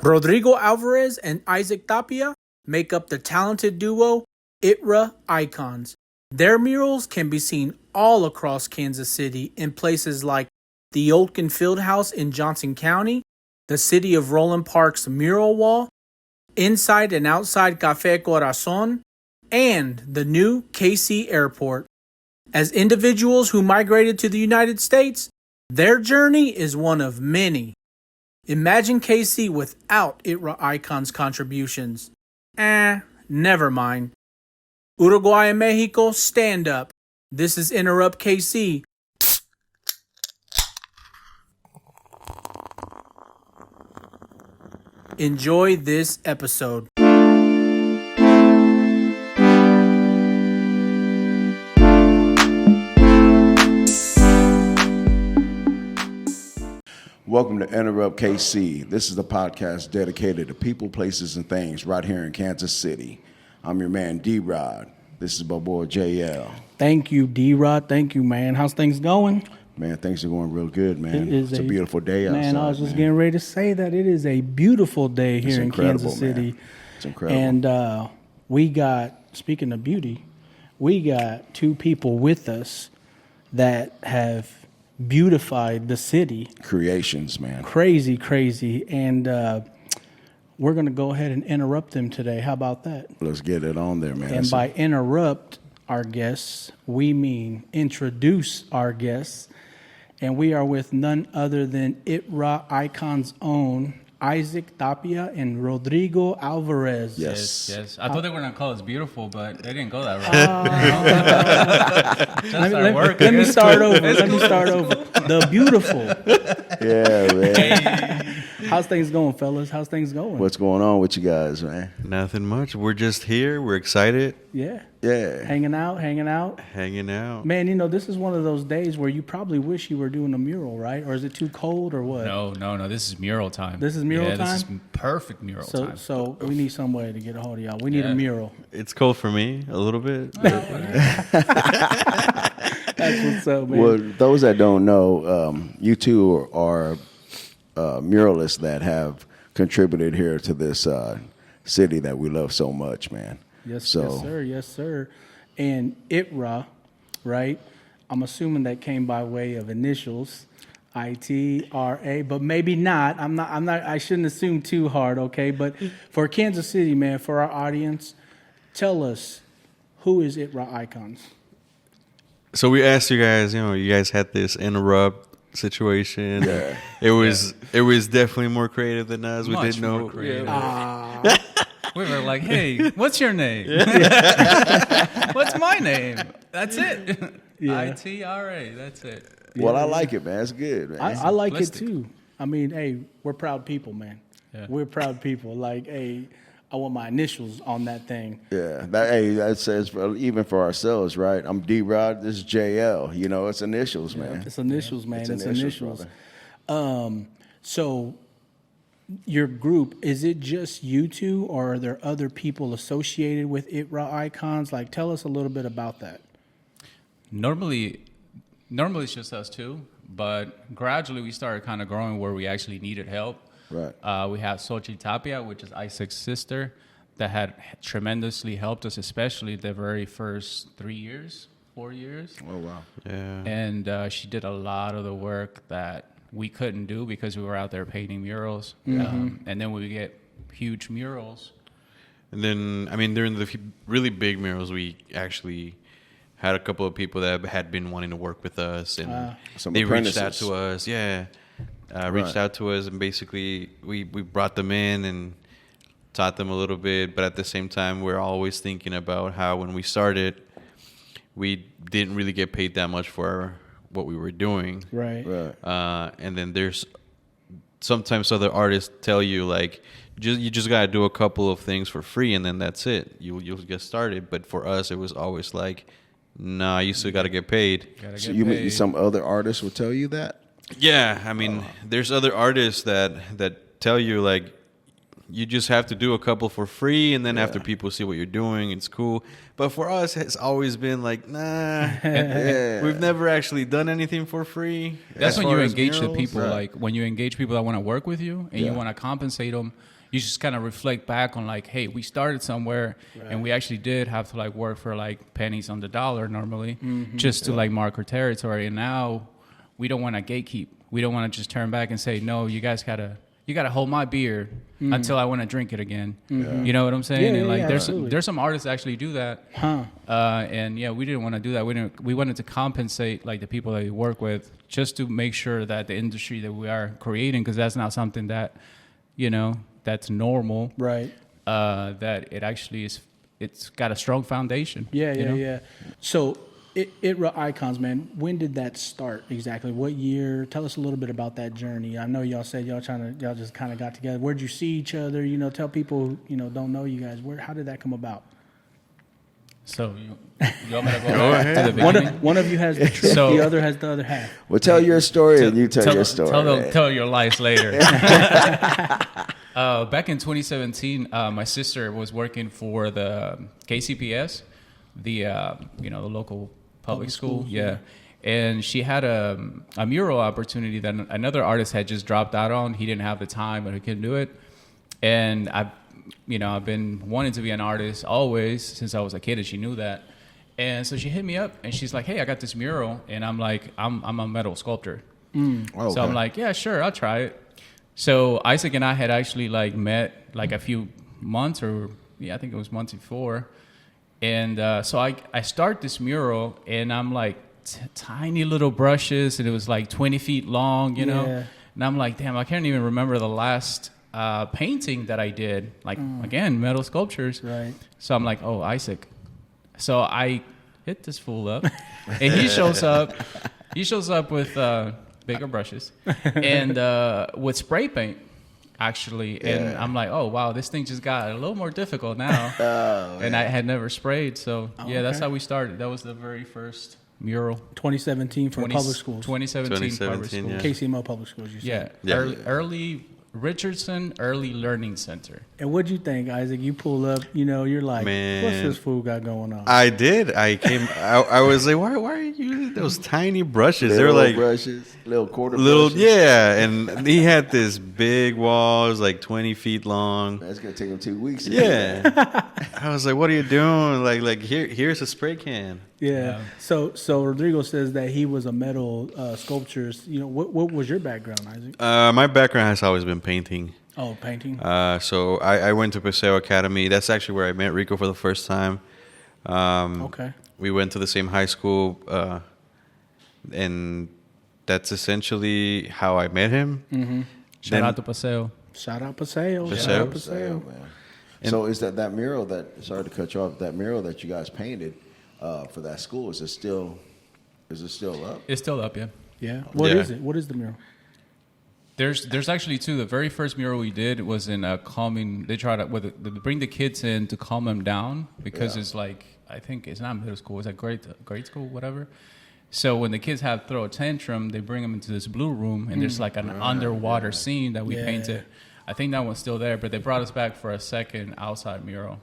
Rodrigo Alvarez and Isaac Tapia make up the talented duo ITRAicons. Their murals can be seen all across Kansas City in places like the Olkun Fieldhouse in Johnson County, the city of Roeland Park's mural wall, inside and outside Café Corazon, and the new KC airport. As individuals who migrated to the United States, their journey is one of many. Imagine KC without ITRAicons contributions. Never mind. Uruguay and Mexico, stand up. This is Enterrupt KC. Enjoy this episode. Welcome to Enterrupt KC. This is the podcast dedicated to people, places, and things right here in Kansas City. I'm your man, D-Rod. This is my boy, JL. Thank you, D-Rod. Thank you, man. How's things going? Man, things are going real good, man. It's a beautiful day outside. Man, I was just getting ready to say that it is a beautiful day here in Kansas City. Man. It's incredible. And we got, speaking of beauty, we got two people with us that have beautified the city. Creations, man. Crazy. And we're going to go ahead and interrupt them today. How about that? Let's get it on there, man. And by interrupt our guests, we mean introduce our guests. And we are with none other than ITRAicons' own Isaac Tapia and Rodrigo Alvarez. Yes. I thought they were going to call us beautiful, but they didn't go that route. Let me start over. The beautiful. Yeah, man. How's things going, fellas? How's things going? What's going on with you guys, man? Nothing much. We're just here. We're excited. Yeah. Hanging out. Man, you know, this is one of those days where you probably wish you were doing a mural, right? Or is it too cold or what? No. This is mural time. This is mural time? This is perfect mural time. So we need some way to get a hold of y'all. We need a mural. It's cold for me a little bit. That's what's up, man. Well, those that don't know, you two are muralists that have contributed here to this city that we love so much, man. Yes, sir. And ITRA, right? I'm assuming that came by way of initials, ITRA, but maybe not. I shouldn't assume too hard, okay? But for Kansas City, man, for our audience, tell us, who is ITRAicons? So we asked you guys, you guys had this interrupt situation. Yeah. It was definitely more creative than us. We didn't know. More creative. We were like, hey, what's your name? What's my name? That's it. ITRA, that's it. Well, I like it, man. It's good, man. I like it too. I mean, hey, we're proud people, man. Yeah. We're proud people. Like, hey, I want my initials on that thing. Yeah, that says even for ourselves, right? I'm D-Rod, this is JL. You know, it's initials, man. It's initials, man. It's initials. Brother. So your group, is it just you two, or are there other people associated with ITRAicons? Like, tell us a little bit about that. Normally it's just us two, but gradually we started kind of growing where we actually needed help. Right. We had Tapia, which is Isaac's sister, that had tremendously helped us, especially the very first 4 years. Oh, wow. Yeah. And she did a lot of the work that we couldn't do because we were out there painting murals. And then we get huge murals. And then, during the really big murals, we actually had a couple of people that had been wanting to work with us, and they reached out to us. Yeah. Reached out to us, and basically we brought them in and taught them a little bit. But at the same time, we're always thinking about how when we started, we didn't really get paid that much for what we were doing. Right. And then there's sometimes other artists tell you, like, you just got to do a couple of things for free, and then that's it. You'll get started. But for us, it was always like, nah, you still got to get paid. So you mean some other artists would tell you that? Yeah, there's other artists that tell you, like, you just have to do a couple for free, and then after people see what you're doing, it's cool. But for us, it's always been like, nah, we've never actually done anything for free. That's when you engage murals, the people, like when you engage people that want to work with you and you want to compensate them. You just kind of reflect back on like, hey, we started somewhere and we actually did have to like work for like pennies on the dollar normally just to like mark our territory. And now we don't want to gatekeep. We don't want to just turn back and say, no, you guys gotta hold my beer until I want to drink it again. You know what I'm saying? And like there's some artists that actually do that. And we didn't want to do that. We wanted to compensate like the people that we work with just to make sure that the industry that we are creating, because that's not something that, that's normal. Right. That it actually is, it's got a strong foundation. Yeah. So ITRAicons, man, when did that start exactly? What year? Tell us a little bit about that journey. I know y'all said y'all just kind of got together. Where'd you see each other? Tell people, don't know you guys. How did that come about? So you want me to go back to the beginning? One of you has the truth, the other has the other half. Well, tell your story and you tell your story. Tell your lies later. Back in 2017, my sister was working for the KCPS, the local public school. Yeah. And she had a mural opportunity that another artist had just dropped out on. He didn't have the time, but he couldn't do it. And I've been wanting to be an artist always since I was a kid, and she knew that. And so she hit me up, and she's like, hey, I got this mural. And I'm like, I'm a metal sculptor. So I'm like, yeah, sure, I'll try it. So Isaac and I had actually like met like a few months I think it was months before. And so I start this mural, and I'm like tiny little brushes, and it was like 20 feet long, you know? And I'm like, damn, I can't even remember the last painting that I did. Like, again, metal sculptures. Right. So I'm like, oh, Isaac. So I hit this fool up, and he shows up. He shows up with bigger brushes and with spray paint. Actually, and I'm like, oh wow, this thing just got a little more difficult now. And I had never sprayed, so that's how we started. That was the very first mural. 2017 for public schools. 2017 public schools. Yeah. KCMO public schools. You said. Early Richardson Early Learning Center. And what'd you think, Isaac? You pull up, you're like, man, what's this fool got going on? I did. I was like, why are you using those tiny brushes? They're like brushes, little quarter brushes. Yeah, and he had this big wall, it was like 20 feet long. That's gonna take him 2 weeks. Yeah. I was like, what are you doing? Like here's a spray can. Yeah. So Rodrigo says that he was a metal sculptor. What was your background, Isaac? My background has always been painting. Oh, painting. So I went to Paseo Academy. That's actually where I met Rico for the first time. Okay. We went to the same high school, and that's essentially how I met him. Mm-hmm. Shout out to Paseo. Shout out Paseo. Man. So is that mural that? Sorry to cut you off. That mural that you guys painted for that school, is it still up? It's still up, yeah. Yeah. What is it? What is the mural? There's actually two. The very first mural we did was in calming. They try to bring the kids in to calm them down because it's like, I think it's not middle school. It's like grade school, whatever. So when the kids throw a tantrum, they bring them into this blue room, and there's like an underwater scene that we painted. I think that one's still there, but they brought us back for a second outside mural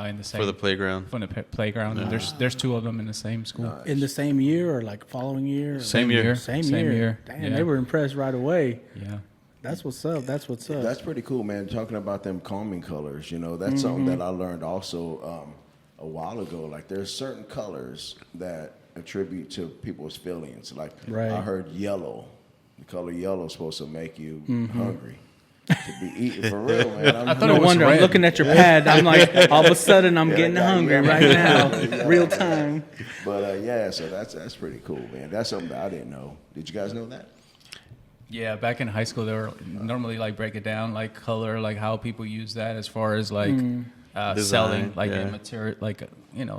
in the same for the playground. For the playground. And there's two of them in the same school. In the same year or like following year? Same year. Same year. Damn, they were impressed right away. Yeah. That's what's up. That's pretty cool, man. Talking about them calming colors, that's something that I learned also a while ago. Like there's certain colors that attribute to people's feelings. Like I heard yellow. The color yellow is supposed to make you hungry. To be eating for real, man. I'm looking at your pad. I'm like, all of a sudden, I'm getting hungry right now, real time. But so that's pretty cool, man. That's something that I didn't know. Did you guys know that? Yeah, back in high school, they were normally like break it down, like color, like how people use that as far as like selling, like material, like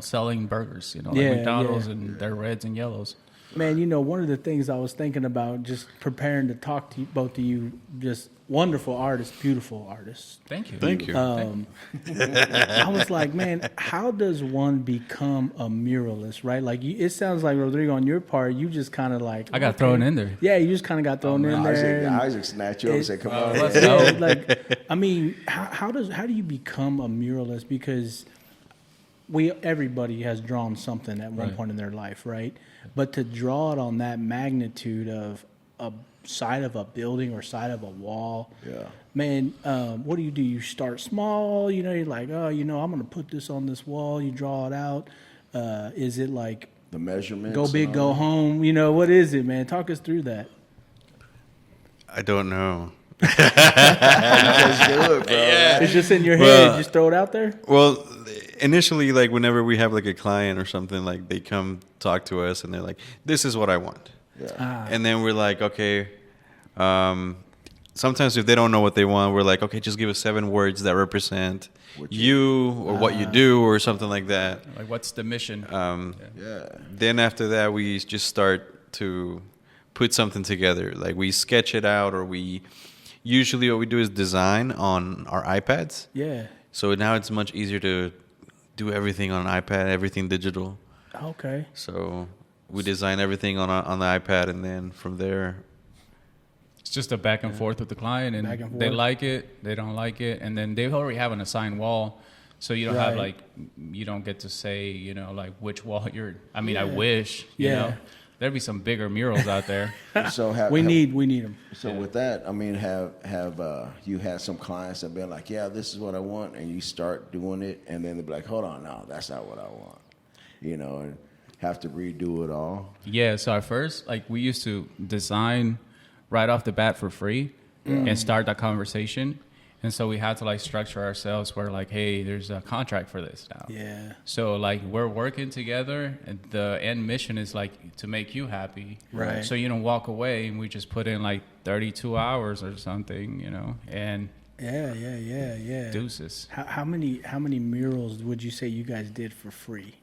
selling burgers, like McDonald's and their reds and yellows. Man, you know, one of the things I was thinking about just preparing to talk to you, both of you, just wonderful artists, beautiful artists. Thank you. Thank you. I was like, man, how does one become a muralist, right? Like, it sounds like, Rodrigo, on your part, you just kind of like... I got thrown in there. Yeah, you just kind of got thrown in there. Isaac snatched you up and said, come on. Let's go. Yeah, like, I mean, how do you become a muralist? Because everybody has drawn something at one point in their life, right? But to draw it on that magnitude of a side of a building or side of a wall, man, what do? You start small, you know, you're like, oh, you know, I'm going to put this on this wall. You draw it out. Is it like the measurements? Go big, go home. You know, what is it, man? Talk us through that. I don't know. Just do it, bro. Yeah. It's just in your head. Just throw it out there. Well, initially, like whenever we have like a client or something, like they come talk to us and they're like, "This is what I want," and then we're like, "Okay." Sometimes if they don't know what they want, we're like, "Okay, just give us 7 words that represent you or what you do or something like that." Like, what's the mission? Then after that, we just start to put something together. Like we sketch it out, or usually what we do is design on our iPads. Yeah. So now it's much easier to do everything on an iPad, everything digital. Okay. So we design everything on the iPad, and then from there, it's just a back and forth with the client, and they like it, they don't like it, and then they already have an assigned wall, so you don't have like, you don't get to say, you know, like which wall you're. I mean, I wish, you know, there'd be some bigger murals out there. So we need them. So with that, I mean, have you had some clients that been like, yeah, this is what I want, and you start doing it, and then they're like, hold on, no, that's not what I want, you know, and have to redo it all. Yeah. So at first, like, we used to design right off the bat for free and start that conversation. And so we had to like structure ourselves where like, hey, there's a contract for this now. Yeah. So like we're working together, and the end mission is like to make you happy. Right. So you don't walk away, and we just put in like 32 hours or something, you know, and Yeah. deuces. How many murals would you say you guys did for free?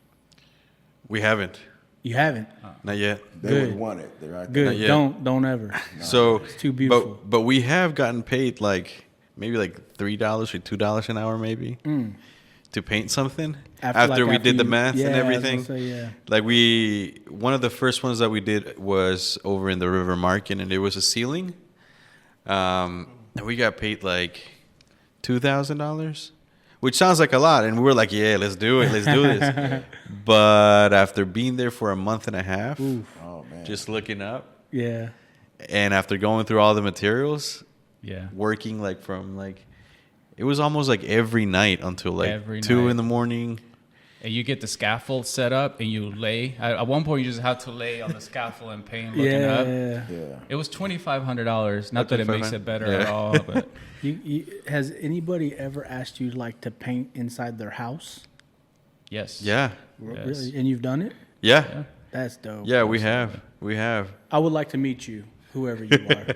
we haven't. You haven't. Not yet. They would want it. They're right Good. there. Don't ever. So It's too beautiful. But we have gotten paid like maybe like $3 or $2 an hour maybe to paint something after we did the math and everything. Like one of the first ones that we did was over in the River Market, and it was a ceiling, and we got paid like $2,000, which sounds like a lot, and we were like, yeah, let's do this. But after being there for a month and a half, just looking up, and after going through all the materials, working like from like, it was almost like every night until like 2 in the morning. And you get the scaffold set up, and you lay. At one point, you just have to lay on the scaffold and paint looking up. It was $2,500. Not that it makes it better at all, but has anybody ever asked you like to paint inside their house? Yes. Yeah. Really? And you've done it? Yeah. That's dope. Yeah, we have. I would like to meet you, whoever you are.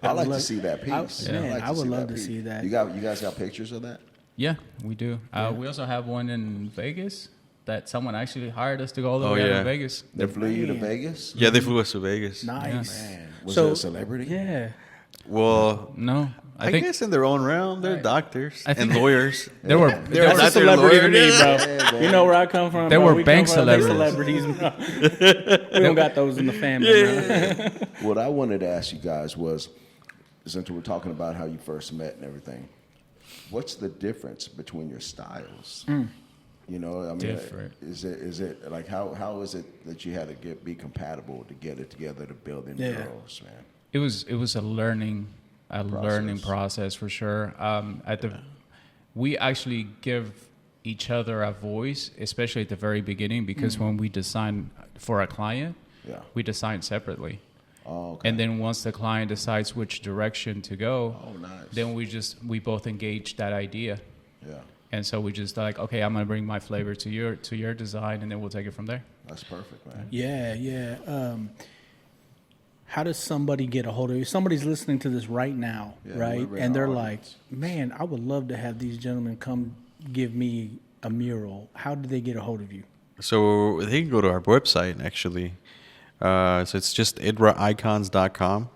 I'd like to see that piece. I would love to see that. You guys got pictures of that? Yeah, we do. We also have one in Vegas that someone actually hired us to go all the way out to Vegas. They flew you to Vegas? Yeah, they flew us to Vegas. Nice. Man. Was it a celebrity? Yeah. Well, no. I think guess in their own realm, they're doctors and lawyers. They were a celebrity to me, bro. You know where I come from. They were bank celebrities. We don't got those in the family. What I wanted to ask you guys was, since we're talking about how you first met and everything, what's the difference between your styles? You know, I mean, different. Is it like how is it that you had to be compatible to get it together to build in murals, man? It was a learning process for sure. We actually give each other a voice, especially at the very beginning, because when we design for a client, we design separately. Oh, okay. And then once the client decides which direction to go, then we both engage that idea. Yeah. And so we just like, okay, I'm gonna bring my flavor to your design, and then we'll take it from there. That's perfect, man. Yeah. How does somebody get a hold of you? Somebody's listening to this right now, right? And they're like, man, I would love to have these gentlemen come give me a mural. How do they get a hold of you? So they can go to our website, actually. So it's just ITRAicons.com.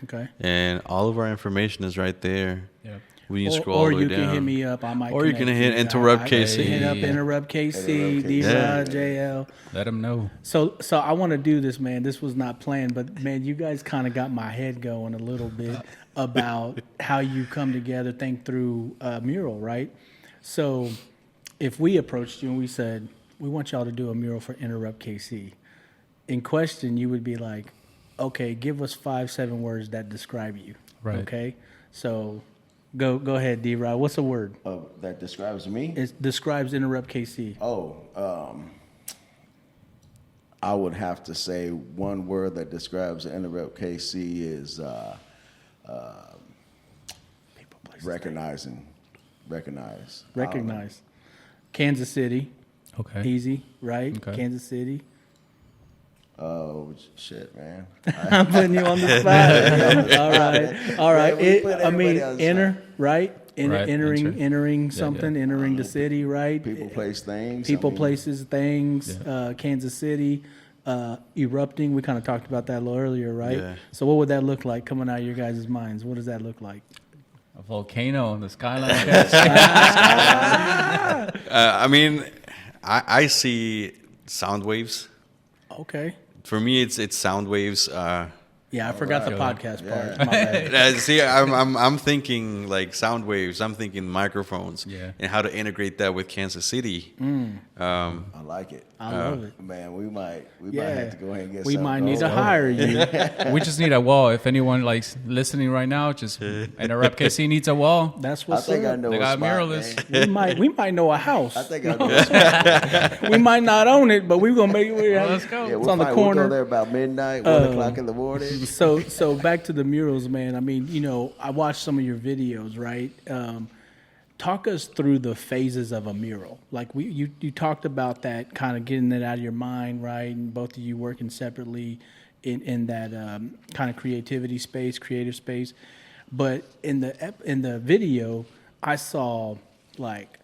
Okay. And all of our information is right there. Yeah. When you scroll all the way you down. can hit me up. I might. Or you can hit Enterrupt KC. Hit up Enterrupt KC, D-Rod, JL. Let them know. So I want to do this, man. This was not planned, but man, you guys kind of got my head going a little bit about how you come together, think through a mural, right? So if we approached you and we said, we want y'all to do a mural for Enterrupt KC, in question, you would be like, okay, give us 5-7 words that describe you. Right. Okay. So go ahead, D-Rod. What's a word? That describes me? It describes Enterrupt KC. I would have to say one word that describes Enterrupt KC is recognizing. Recognize. Kansas City. Okay. Easy, right? Okay. Kansas City. Oh, shit, man. I'm putting you on the spot. All right. Man, enter, right? Right, Entering something, yeah. entering the city, right? People, place, things. People, places, things. Yeah. Kansas City, erupting. We kind of talked about that a little earlier, right? Yeah. So what would that look like coming out of your guys' minds? What does that look like? A volcano on the skyline. I mean, I see sound waves. Okay. For me, it's sound waves. Yeah, I forgot the podcast part. My bad. See, I'm thinking like sound waves. I'm thinking microphones. Yeah. And how to integrate that with Kansas City. I like it. I love it. Man, we might have to go ahead and get. We might need to hire you. We just need a wall. If anyone likes listening right now, just Enterrupt KC needs a wall. That's I what's think I up. know They a got spot, muralists. man. We might know a house. I think I know a spot. We might not own it, but we're gonna make it. Let's go. Yeah, It's on the We'll corner. go there about midnight, 1 o'clock in the morning. So back to the murals, man. I mean, I watched some of your videos, right? Talk us through the phases of a mural. Like you talked about that, kind of getting it out of your mind, right? And both of you working separately in that kind of creative space. But in the video, I saw like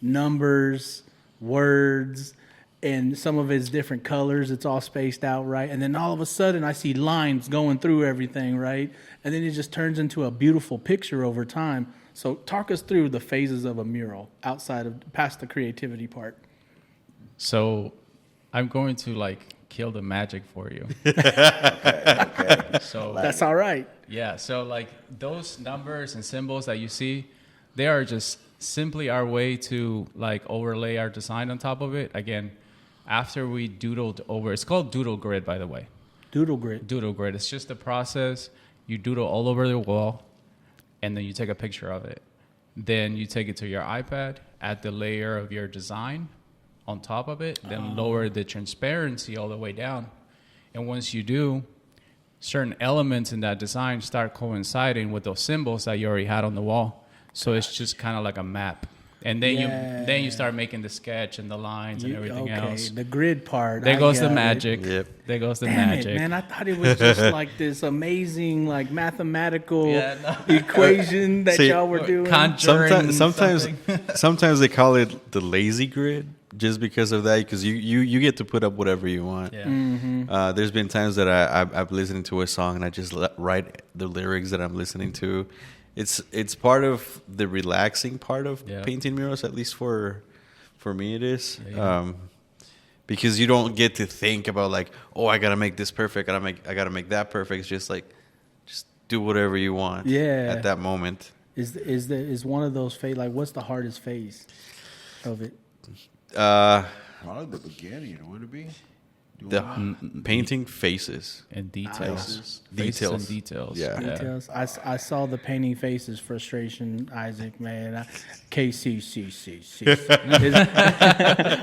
numbers, words, and some of it's different colors. It's all spaced out, right? And then all of a sudden, I see lines going through everything, right? And then it just turns into a beautiful picture over time. So talk us through the phases of a mural past the creativity part. So I'm going to kill the magic for you. Okay. So That's all right. yeah, so those numbers and symbols that you see, they are just simply our way to overlay our design on top of it. Again, after we doodled over, it's called doodle grid, by the way. Doodle grid. Doodle grid. It's just a process. You doodle all over the wall, and then you take a picture of it. Then you take it to your iPad, add the layer of your design on top of it, then lower the transparency all the way down. And once you do, certain elements in that design start coinciding with those symbols that you already had on the wall. So it's just kind of like a map. And then you start making the sketch and the lines and everything else. The grid part. There goes the got it. magic. Yep. There goes the Damn magic. it, man! I thought it was just like this amazing, mathematical Yeah, equation that See, y'all were doing. Conjuring Sometimes something. sometimes they call it the lazy grid just because of that, because you get to put up whatever you want. Yeah. Mm-hmm. There's been times that I've listened to a song and I just write the lyrics that I'm listening to. It's part of the relaxing part of painting murals, at least for me it is. Yeah. Because you don't get to think about I gotta make this perfect, I gotta make that perfect. It's just just do whatever you want at that moment. Is one of those phase what's the hardest phase of it? Probably the beginning, would it be? Painting faces And details. Details. And details. Yeah. Details. I saw the painting faces frustration, Isaac, man. KCCCC.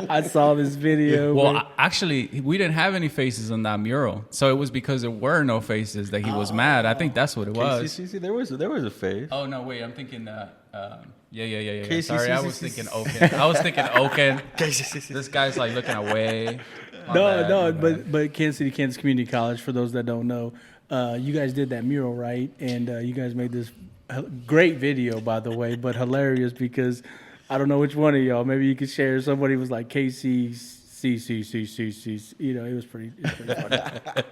I saw this video. Well, actually, we didn't have any faces on that mural, so it was because there were no faces that he was mad. I think that's what it was. there was a face. Oh no, wait, I'm thinking. Yeah. KCCC. Sorry, I was thinking Olkun. This guy's looking away. My bad. But Kansas City, Kansas Community College, for those that don't know, you guys did that mural, right? And you guys made this great video, by the way, but hilarious because I don't know which one of y'all. Maybe you could share. Somebody was like KC see. You know, it was pretty funny.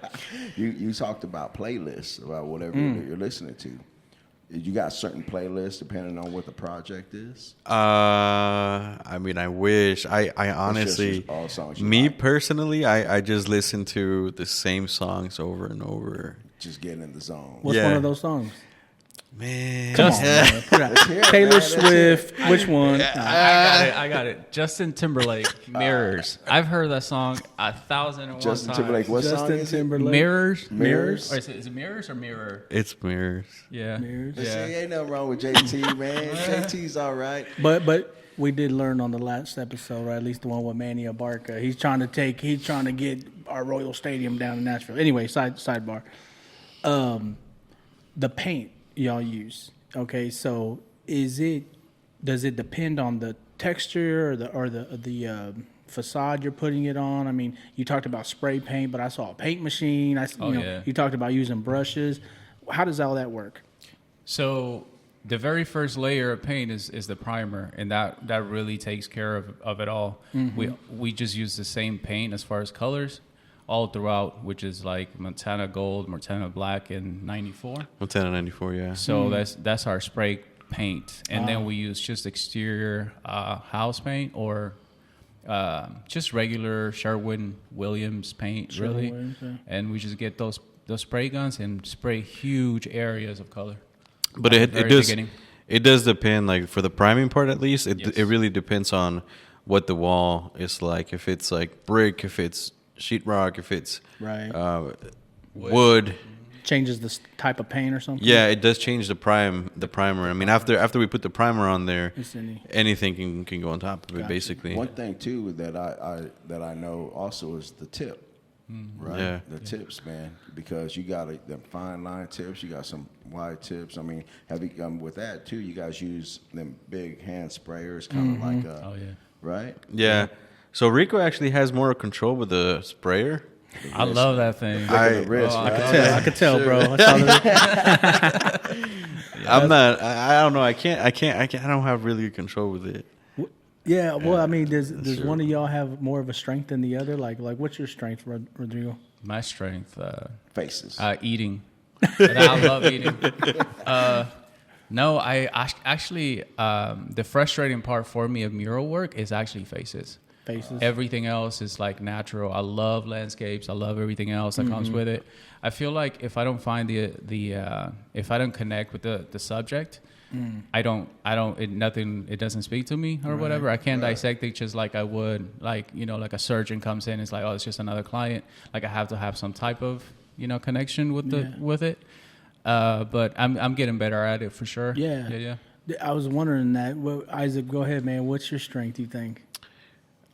You talked about playlists, about whatever you're listening to. You got certain playlists depending on what the project is? I mean, I wish. I honestly, all songs me like. personally, I just listen to the same songs over and over. Just getting in the zone. What's one of those songs? Man, Come on, man. Put out. Taylor Swift. Which one? I got it. Justin Timberlake, Mirrors. I've heard that song 1,001 Justin times. Timberlake, what song Justin is it? Timberlake. Mirrors. Or is it Mirrors or Mirror? it's Mirrors. Yeah. Mirrors. See, ain't nothing wrong with JT, man. JT's all right. But we did learn on the last episode, or at least the one with Manny Abarca. He's trying to get our Royal Stadium down in Nashville. Anyway, sidebar. The paint y'all use. Okay, so does it depend on the texture or the facade you're putting it on? I mean, you talked about spray paint, but I saw a paint machine. You talked about using brushes. How does all that work? So the very first layer of paint is the primer, and that really takes care of it all. Mm-hmm. We just use the same paint as far as colors all throughout, which is like Montana Gold, Montana Black, and 94. Montana 94, yeah. So that's our spray paint, and then we use just exterior house paint or just regular Sherwin-Williams paint, really. And we just get those spray guns and spray huge areas of color. But it does depend. Like for the priming part, at least, it really depends on what the wall is like. If it's like brick, if it's sheetrock, if it's wood. Changes the type of paint or something. Yeah, it does change the primer. I mean, after we put the primer on there, anything can go on top of it, basically. One thing too that I know also is the tip. Right, yeah. The tips, man, because you got them fine line tips, you got some wide tips. I mean, with that too? You guys use them big hand sprayers, kind of like right? Yeah. So Rico actually has more control with the sprayer. I love that thing. I could tell, bro. I'm not. I don't know. I can't. I don't have really good control with it. Yeah, well, I mean, does one of y'all have more of a strength than the other? Like what's your strength, Rodrigo? My strength, faces, eating. I love eating. No, I actually the frustrating part for me of mural work is actually faces. Everything else is like natural. I love landscapes. I love everything else that comes with it. I feel like if I don't find if I don't connect with the subject. It doesn't speak to me or whatever. I can't dissect it just like I would, like a surgeon comes in, it's like, oh, it's just another client. Like I have to have some type of, connection with it. But I'm getting better at it for sure. Yeah. I was wondering that. Well, Isaac, go ahead, man. What's your strength, you think?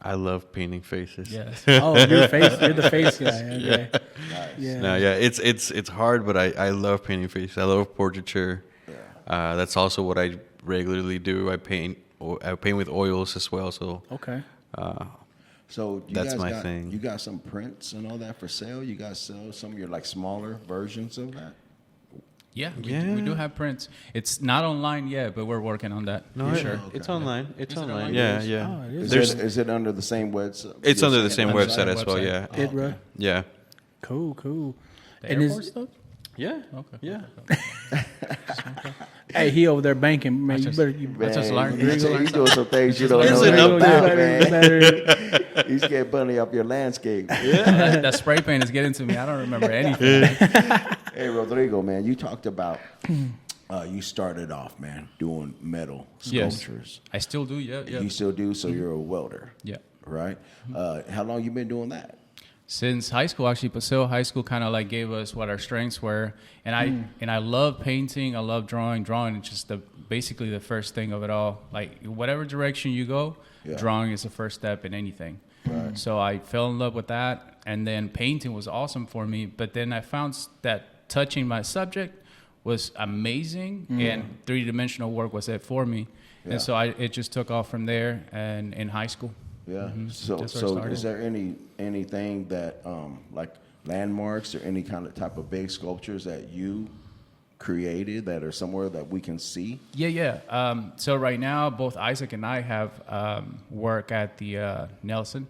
I love painting faces. Yes. Oh, you're the face guy. Okay. Nice. Yeah. No, yeah, it's hard, but I love painting faces. I love portraiture. That's also what I regularly do. I paint with oils as well. So okay. So that's my thing. You got some prints and all that for sale. You guys sell some of your like smaller versions of that. Yeah, we do have prints. It's not online yet, but we're working on that. No, sure. Okay. It's online. It's online. Yeah. Oh, is it under the same website? It's under the same website as well. Yeah. ITRA. Yeah. Cool. The airport stuff? Yeah. Okay. Yeah. Hey, he over there banking, man. You better. just learn. He's doing some things you don't Listen know up about, there. man. He's getting bunny up your landscape. Yeah. That spray paint is getting to me. I don't remember anything. Hey, Rodrigo, man, you talked about you started off, man, doing metal sculptures. Yes. I still do. Yeah. You still do. So you're a welder. Yeah. Right. How long you been doing that? Since high school, actually, Paseo High School kind of like gave us what our strengths were, and I love painting. I love drawing. Drawing is just basically the first thing of it all. Like whatever direction you go, drawing is the first step in anything. Right. So I fell in love with that, and then painting was awesome for me. But then I found that touching my subject was amazing, and 3D work was it for me, and so it just took off from there. And in high school. Yeah. So is there anything that like landmarks or any kind of type of big sculptures that you created that are somewhere that we can see? Yeah. So right now, both Isaac and I have work at the Nelson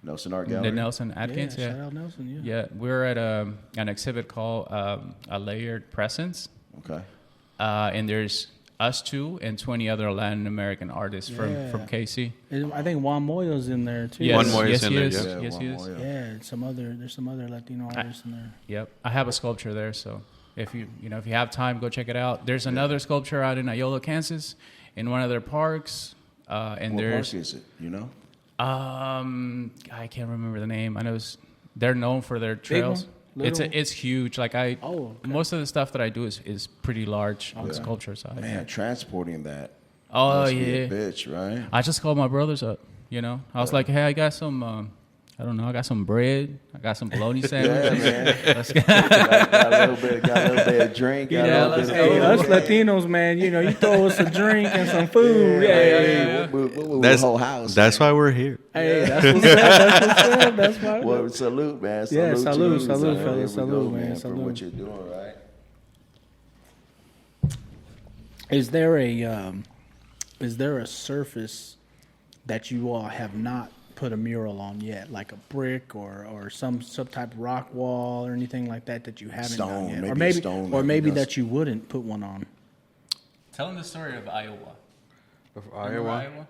Nelson Art Gallery. The Nelson Atkins. Shout out Nelson. Yeah, we're at an exhibit called A Layered Presence. Okay. And there's us two and 20 other Latin American artists from KC. I think Juan Moyo's in there too. Yes, Juan Moyo's in there, yes, yeah. yes, he is. Yeah, there's some other Latino artists in there. Yep, I have a sculpture there, so if you have time, go check it out. There's another sculpture out in Iola, Kansas, in one of their parks. And What there's park is it? You know? I can't remember the name. I know they're known for their trails. It's huge. Like most of the stuff that I do is pretty large on the sculpture side. Man, transporting that. Oh must be yeah, a bitch, right? I just called my brothers up. I was like, hey, I got some. I don't know. I got some bread. I got some bologna sandwiches. got a little bit of drink. Us Latinos, man. You throw us a drink and some food. That's the whole house. That's why we're here. Hey, that's what's up. That's why. Well, salute, man. Salute, to you. fellas. Salute, man. For what you're doing, right? Is there a surface that you all have not put a mural on yet, like a brick or some type of rock wall or anything like that you haven't done yet, or maybe that you wouldn't put one on? Tell them the story of Iowa. Iowa?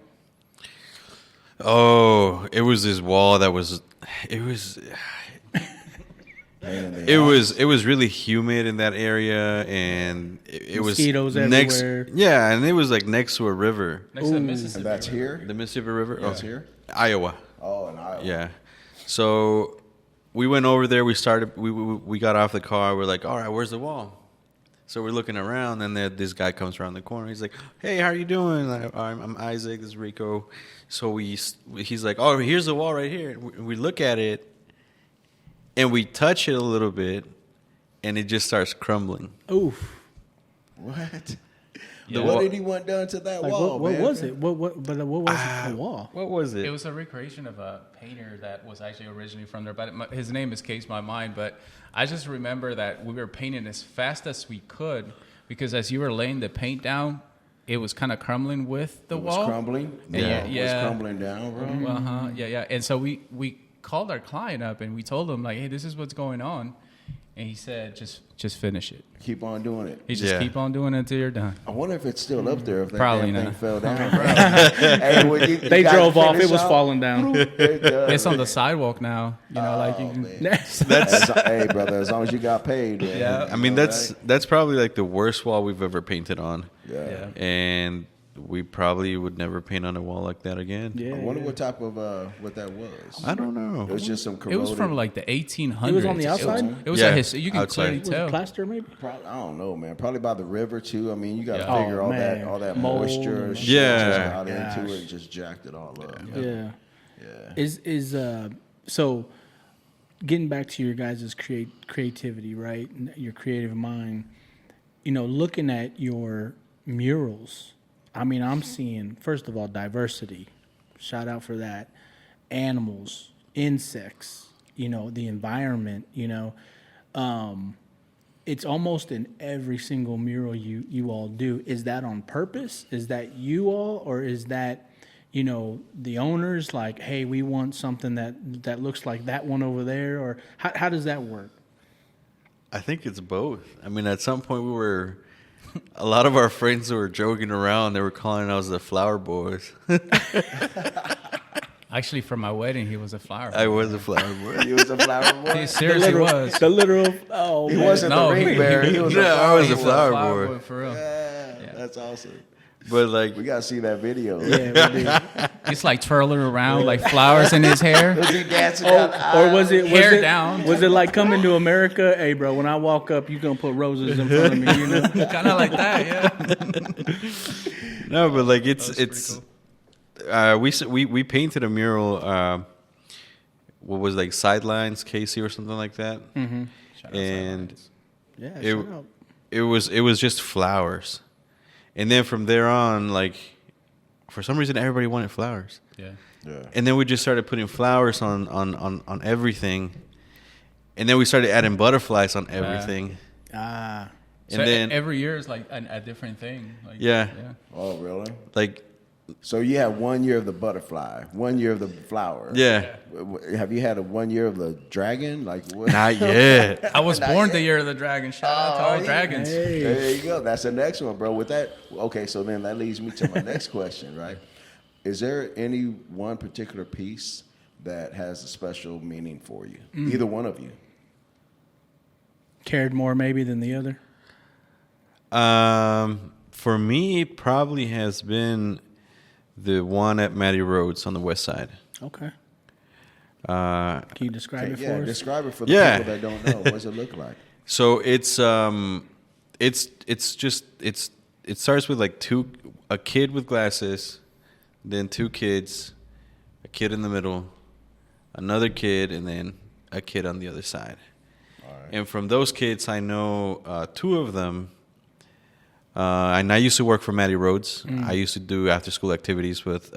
Oh, it was this wall that was. It was really humid in that area, and it was next. Everywhere. Yeah, and it was like next to a river. Next to the Mississippi. And that's here. The Mississippi River. That's here. Iowa. Oh, in Iowa. Yeah. So we went over there. We started. We got off the car. We're like, all right, where's the wall? So we're looking around, and then this guy comes around the corner. He's like, hey, how are you doing? I'm Isaac. This is Rico. So he's like, oh, here's the wall right here. We look at it, and we touch it a little bit, and it just starts crumbling. Oof. What? Yeah. What did he want done to that wall, what man? was it? What was the wall? What was it? It was a recreation of a painter that was actually originally from there, but his name escapes my mind. But I just remember that we were painting as fast as we could because as you were laying the paint down, it was kind of crumbling with the wall. It was crumbling? Yeah. It was crumbling down, bro? Yeah. And so we called our client up and we told him, like, hey, this is what's going on. And he said, just finish it. Keep on doing it. He just keep on doing it until you're done. I wonder if it's still up there. If that Probably damn not. thing fell down. Hey, they drove off. It was falling down. It's on the sidewalk now. Like you can. Hey, brother, as long as you got paid. Man, Yeah. I mean, that's probably like the worst wall we've ever painted on. Yeah. And we probably would never paint on a wall like that again. Yeah. I wonder what type of what that was. I don't know. It was just some corroded. It was from like the 1800s. It was on the outside? It was you can outside. clearly Was tell. it plaster maybe? I don't know, man. Probably by the river too. I mean, you got to Yeah. figure all that moisture and shit just got into it and just jacked it all up. Yeah. Is so getting back to your guys' creativity, right? Your creative mind. Looking at your murals. I mean, I'm seeing, first of all, diversity. Shout out for that. Animals, insects, the environment, it's almost in every single mural you all do. Is that on purpose? Is that you all? Or is that, the owners like, hey, we want something that looks like that one over there? Or how does that work? I think it's both. I mean, at some point a lot of our friends who were joking around, they were calling us the flower boys. Actually, for my wedding, he was a flower boy. I was a flower boy. He was a flower boy. He seriously was. The literal, oh, He man. wasn't the ring bearer. He was I was a flower boy. For real. Yeah, that's awesome. But like, We got to see that video. Yeah, we did. He's like twirling around like flowers in his hair. Was he dancing down the aisle? Or was it Hair down. Was it like coming to America? Hey, bro, when I walk up, you gonna put roses in front of me, Kind of like that, yeah. no, but like it's Pretty cool. we painted a mural. What was like Sidelines KC or something like that, and Yeah, it was just flowers, and then from there on, like for some reason everybody wanted flowers. Yeah. And then we just started putting flowers on everything, and then we started adding butterflies on everything. So And then every year is like a different thing. Like, Yeah. Oh, really? like So you had 1 year of the butterfly, 1 year of the flower. Yeah. Have you had a 1 year of the dragon? Like what? Not yet. I was born the year of the dragon. Shout out to all dragons. Hey. There you go. That's the next one, bro. With that, okay, so then that leads me to my next question, right? Is there any one particular piece that has a special meaning for you? Either one of you. Cared more maybe than the other? For me, it probably has been the one at Matty Roads on the west side. Okay. Can you describe it for us? Describe it for the people that don't know. What does it look like? So it starts with like a kid with glasses, then two kids, a kid in the middle, another kid, and then a kid on the other side. All right. And from those kids, I know two of them. And I used to work for Matty Roads. I used to do after-school activities with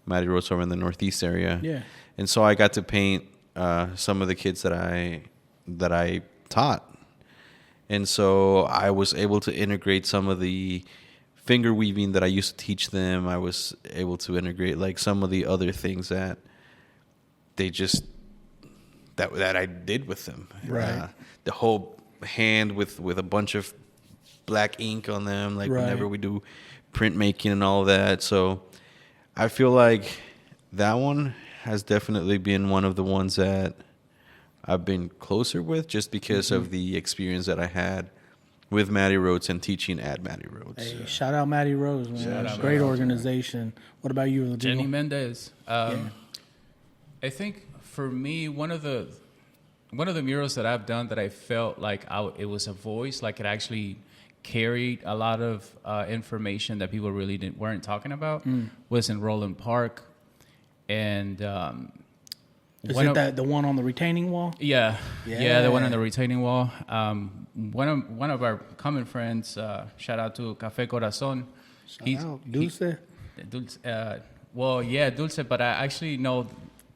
Matty Roads over in the Northeast area. Yeah. And so I got to paint some of the kids that I taught. And so I was able to integrate some of the finger weaving that I used to teach them. I was able to integrate like some of the other things that they just that I did with them. Right. The whole hand with a bunch of black ink on them, like whenever we do printmaking and all of that. So I feel like that one has definitely been one of the ones that I've been closer with just because of the experience that I had with Matty Roads and teaching at Matty Roads. Hey, shout out Matty Roads, man. Great organization. What about you, Rodrigo? Jenny Mendez. I think for me, one of the murals that I've done that I felt like it was a voice, like it actually carried a lot of information that people really weren't talking about, was in Roeland Park. And is it the one on the retaining wall? Yeah, the one on the retaining wall. One of our common friends, shout out to Café Corazon. Dulce? Dulce, but I actually know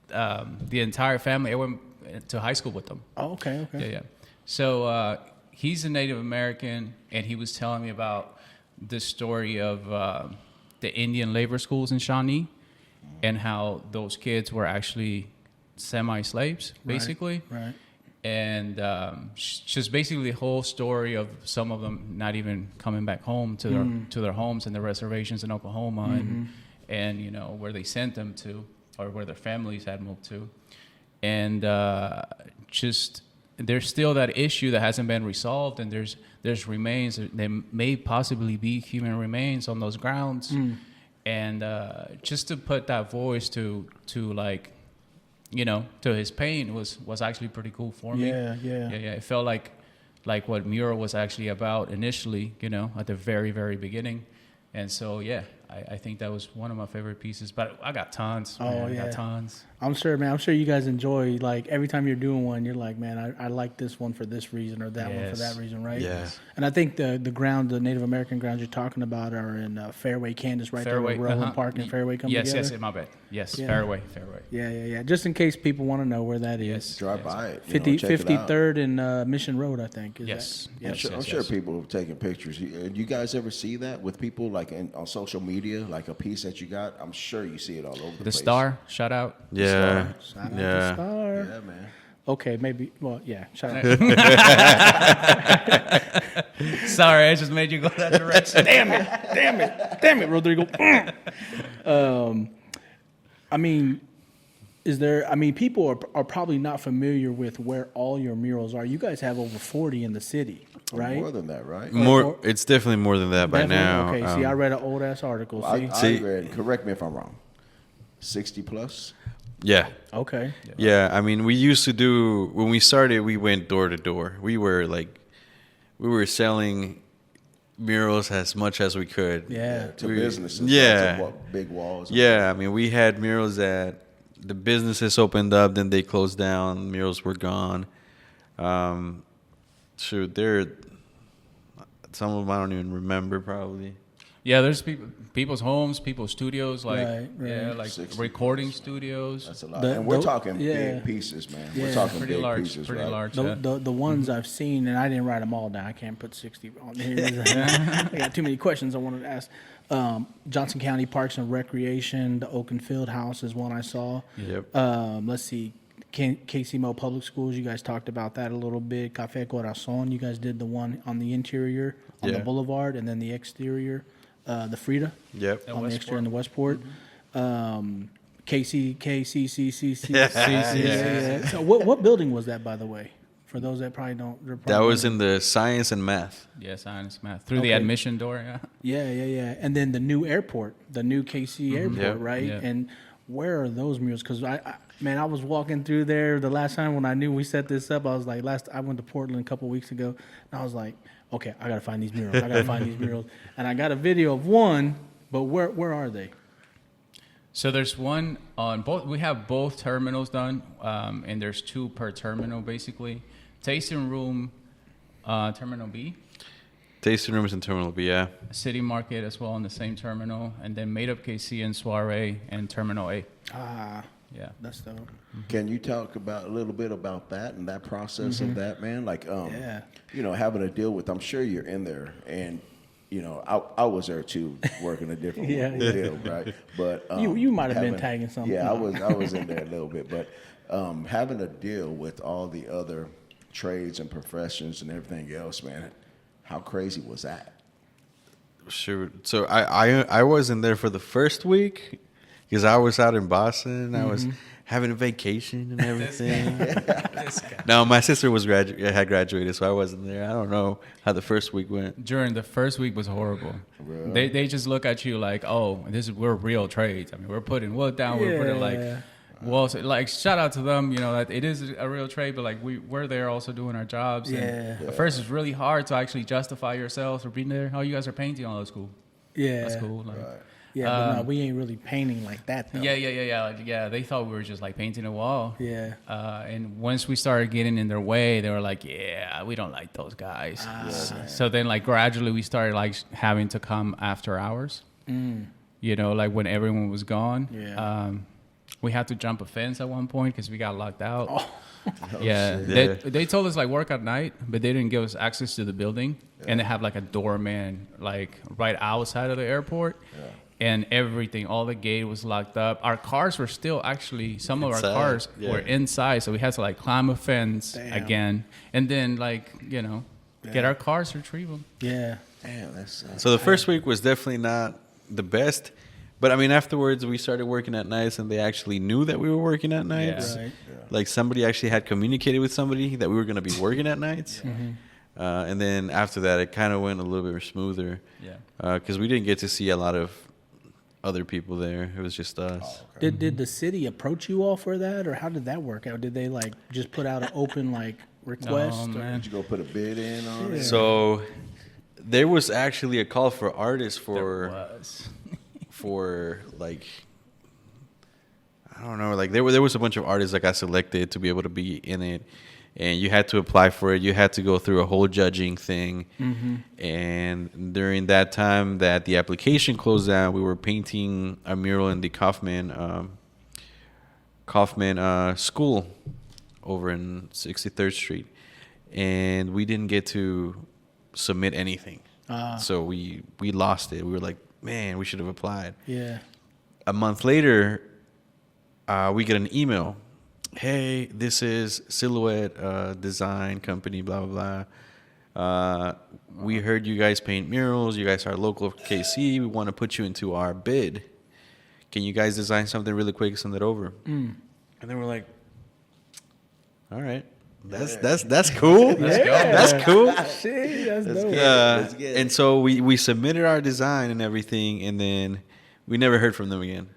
the entire family. I went to high school with them. Oh, okay. Yeah. So he's a Native American, and he was telling me about the story of the Indian labor schools in Shawnee and how those kids were actually semi-slaves, basically. Right. And just basically the whole story of some of them not even coming back home to their homes and their reservations in Oklahoma and you know where they sent them to or where their families had moved to. And just there's still that issue that hasn't been resolved, and there's remains. There may possibly be human remains on those grounds, and just to put that voice to like, you know, to his pain was actually pretty cool for me. Yeah. It felt like what mural was actually about initially, you know, at the very, very beginning. And so, I think that was one of my favorite pieces. But I got tons. Man. I got tons. I'm sure, man. I'm sure you guys enjoy, like, every time you're doing one, you're like, man, I like this one for this reason or that one for that reason, right? Yes. And I think the Native American grounds you're talking about are in Fairway, Kansas, right there where Roeland Park and Fairway come together. Yes, my bad. Yes, Fairway. Yeah. Just in case people want to know where that is. Drive by it. 53rd and Mission Road, I think. I'm sure people have taken pictures. You guys ever see that with people, like, on social media, like a piece that you got? I'm sure you see it all over the place. The Star, shout out. Yeah. Shout out to Star. Yeah, man. Okay, maybe. Well, yeah. Shout out. Sorry, I just made you go that direction. Damn it, Rodrigo. I mean, people are probably not familiar with where all your murals are. You guys have over 40 in the city, right? More than that, right? It's definitely more than that by now. Okay, see, I read an old ass article. I read, correct me if I'm wrong, 60 plus? Yeah. Okay. Yeah, I mean, we used to do, when we started, we went door to door. We were selling murals as much as we could. To businesses. Yeah. Big walls. Yeah, I mean, we had murals that the businesses opened up, then they closed down, murals were gone. Some of them I don't even remember probably. Yeah, there's people's homes, people's studios, like right. like recording studios. That's a lot. And we're talking big pieces, man. We're talking pretty big large, pieces, pretty right? large. The ones I've seen, and I didn't write them all down. I can't put 60 on here. I got too many questions I wanted to ask. Johnson County Parks and Recreation, the Olkun Fieldhouse is one I saw. Yep. Let's see, KC Public Schools, you guys talked about that a little bit. Cafe Corazon, you guys did the one on the interior on the boulevard, and then the exterior, the Frida. Yep. On the exterior in the Westport. KCCCCCC. Yeah. So what building was that, by the way? For those that probably don't. That was in the science and math. Yeah, science, math. Through the admission door, yeah. Yeah. And then the new airport, the new KC airport, right? Yeah. And where are those murals? Because I was walking through there the last time when I knew we set this up. I was like, I went to Portland a couple of weeks ago, and I was like, okay, I got to find these murals. And I got a video of one, but where are they? So there's one on both. We have both terminals done, and there's 2 per terminal, basically. Tasting room, Terminal B. Tasting rooms in Terminal B, yeah. City Market as well in the same terminal, and then Made Up KC and Soiree and Terminal A. Yeah, that's the. Can you talk a little bit about that and that process of that, man? Like, having to deal with. I'm sure you're in there, and I was there too, working a different deal, right? But you might have been tagging something. Yeah, I was in there a little bit, but having to deal with all the other trades and professions and everything else, man. How crazy was that? Sure. So I wasn't there for the first week because I was out in Boston. I was having a vacation and everything. No, my sister had graduated, so I wasn't there. I don't know how the first week went. During the first week was horrible. Really? They just look at you like, oh, we're real trades. I mean, we're putting wood down. We're putting well, so, shout out to them. That it is a real trade, but we're there also doing our jobs. And at first, it's really hard to actually justify yourselves for being there. Oh, you guys are painting. Oh, that's cool. Yeah, that's cool. Right. Yeah, but no, we ain't really painting like that, though. Yeah. They thought we were just painting a wall. Yeah. And once we started getting in their way, they were like, yeah, we don't like those guys. So then gradually we started having to come after hours. When everyone was gone. Yeah. We had to jump a fence at one point because we got locked out. Oh, They told us work at night, but they didn't give us access to the building. And they have a doorman right outside of the airport. Yeah. And everything, all the gate was locked up. Our cars were still some of our cars were inside, so we had to climb a fence again, and then get our cars, retrieve them. Yeah. Damn, that's so the first week was definitely not the best, but I mean afterwards we started working at nights, and they actually knew that we were working at nights. Yeah. Right. Somebody actually had communicated with somebody that we were going to be working at nights. And then after that, it kind of went a little bit smoother. Yeah. Because we didn't get to see a lot of other people there. It was just us. Oh, okay. Did the city approach you all for that, or how did that work out? Did they just put out an open request? No, did you go put a bid in on it? So there was actually a call for artists for I don't know, there was a bunch of artists that got selected to be able to be in it. And you had to apply for it. You had to go through a whole judging thing. And during that time that the application closed down, we were painting a mural in the Kaufman School over in 63rd Street. And we didn't get to submit anything. So we lost it. We were like, man, we should have applied. Yeah. A month later, we get an email. Hey, this is Silhouette Design Company, blah, blah, blah. We heard you guys paint murals. You guys are local KC. We want to put you into our bid. Can you guys design something really quick, send it over? And then we're like, all right. That's cool. Let's go. That's cool. Shit, that's dope. And so we submitted our design and everything, and then we never heard from them again.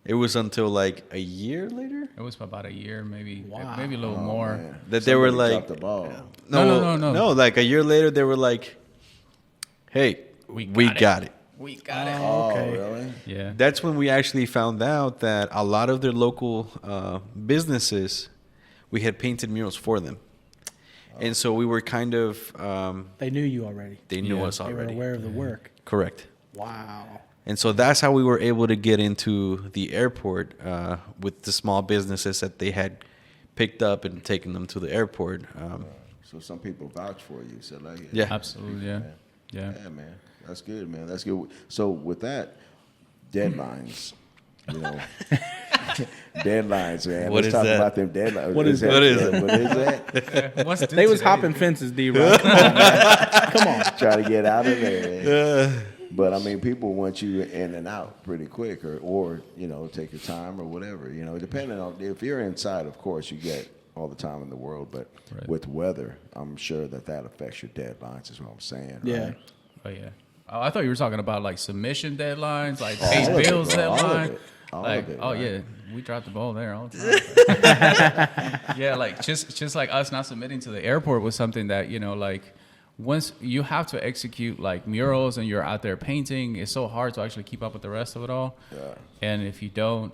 It was until a year later. It was about a year, maybe a little more. Man. That Somebody they were dropped the ball. No. A year later, they were like, "Hey, we got it. We got it." Oh, Okay. really? Yeah. That's when we actually found out that a lot of their local businesses, we had painted murals for them, and so we were kind of. They knew you already. They knew us already. They were aware of the work. Correct. Wow. And so that's how we were able to get into the airport with the small businesses that they had picked up and taken them to the airport. So some people vouch for you. So yeah, absolutely, yeah. Yeah, man. That's good, man. That's good. So with that, deadlines, you know, deadlines, man. Let's talk about them deadlines. What is it? What is that? What's They was hopping fences, D-Rock. Come on, man. Come on. Try to get out of there. But I mean, people want you in and out pretty quick, or you know, take your time or whatever. You know, depending on if you're inside, of course, you get all the time in the world. But with weather, I'm sure that affects your deadlines. Is what I'm saying. Yeah. Right? Oh yeah. Oh, I thought you were talking about like submission deadlines, like pay bills deadline. Like, oh right? yeah, we dropped the ball there all the time. Yeah, like just like us not submitting to the airport was something that, you know, like once you have to execute like murals and you're out there painting, it's so hard to actually keep up with the rest of it all. Yeah. And if you don't,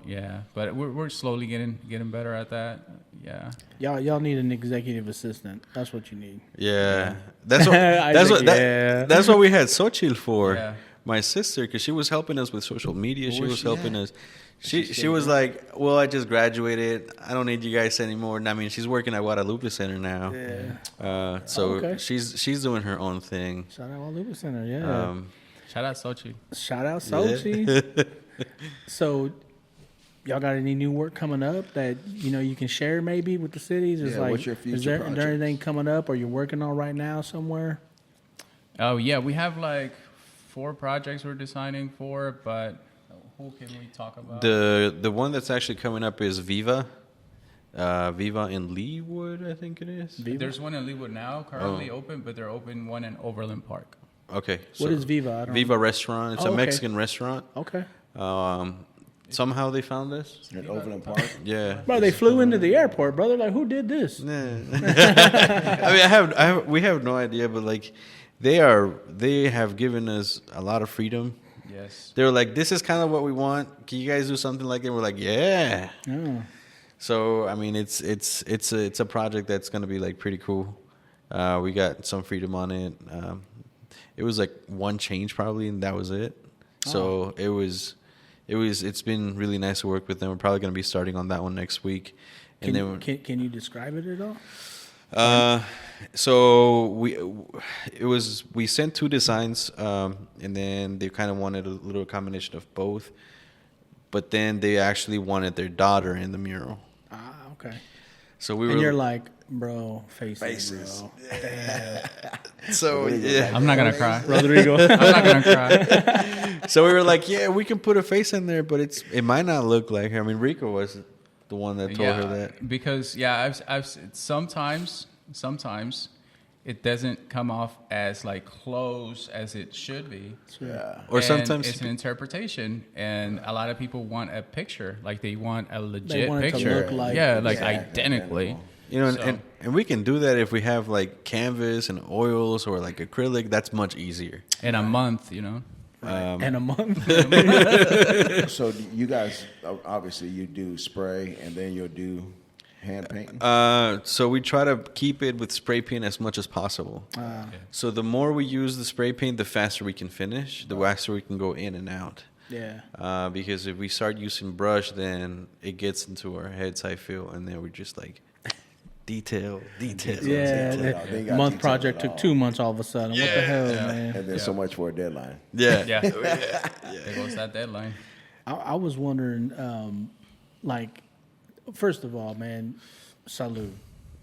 but we're slowly getting better at that. Yeah. Y'all need an executive assistant. That's what you need. Yeah, that's what we had Xochitl for. Yeah. My sister, because she was helping us with social media. She was helping us. She was like, well, I just graduated. I don't need you guys anymore. And I mean, she's working at Guadalupe Center now. Yeah. So she's doing her own thing. Shout out Guadalupe Center. Yeah. Shout out Sochi. Shout out Sochi. So, y'all got any new work coming up that you know you can share maybe with the cities? It's what's your future is there projects? anything coming up, or you're working on right now somewhere? Oh yeah, we have like 4 projects we're designing for, but who can we talk about? The one that's actually coming up is Viva. Viva in Leawood, I think it is. Viva? There's one in Leawood now, currently open, but they're open one in Overland Park. Okay. What is Viva? I don't Viva know. Restaurant. It's a okay. Mexican restaurant. Okay. Somehow they found us. At Overland Park. Yeah. Bro, they flew into the airport, brother. Like, who did this? I mean, we have no idea, but like, they have given us a lot of freedom. Yes. They were like, this is kind of what we want. Can you guys do something like that? We're like, yeah. Oh. So I mean, it's a project that's gonna be like pretty cool. We got some freedom on it. It was like one change probably, and that was it. So it's been really nice to work with them. We're probably gonna be starting on that one next week. And Can you describe it at all? So we sent 2 designs, and then they kind of wanted a little combination of both, but then they actually wanted their daughter in the mural. Ah, okay. So we were. And you're like, bro, faces. Bro. So yeah, I'm not gonna cry. Rodrigo. I'm not gonna cry. So we were like, yeah, we can put a face in there, but it might not look like her. I mean, Rico was the one that told her that. Because I've sometimes it doesn't come off as like close as it should be. Yeah. Or and sometimes it's an interpretation, and a lot of people want a picture, like they want a They legit want it to picture, look like- identically. You know, So- and we can do that if we have like canvas and oils or like acrylic. That's much easier. In a month, you know. And a month. So you guys, obviously, you do spray and then you'll do hand painting. So we try to keep it with spray paint as much as possible. So the more we use the spray paint, the faster we can finish. The faster we can go in and out. Yeah. Because if we start using brush, then it gets into our heads, I feel, and then we're just like detail. Yeah. They got Month detail project at took all. 2 months all of a sudden. What the hell, man? And then so much for a deadline. Yeah. Yeah. There goes that deadline. I was wondering, like, first of all, man, salute.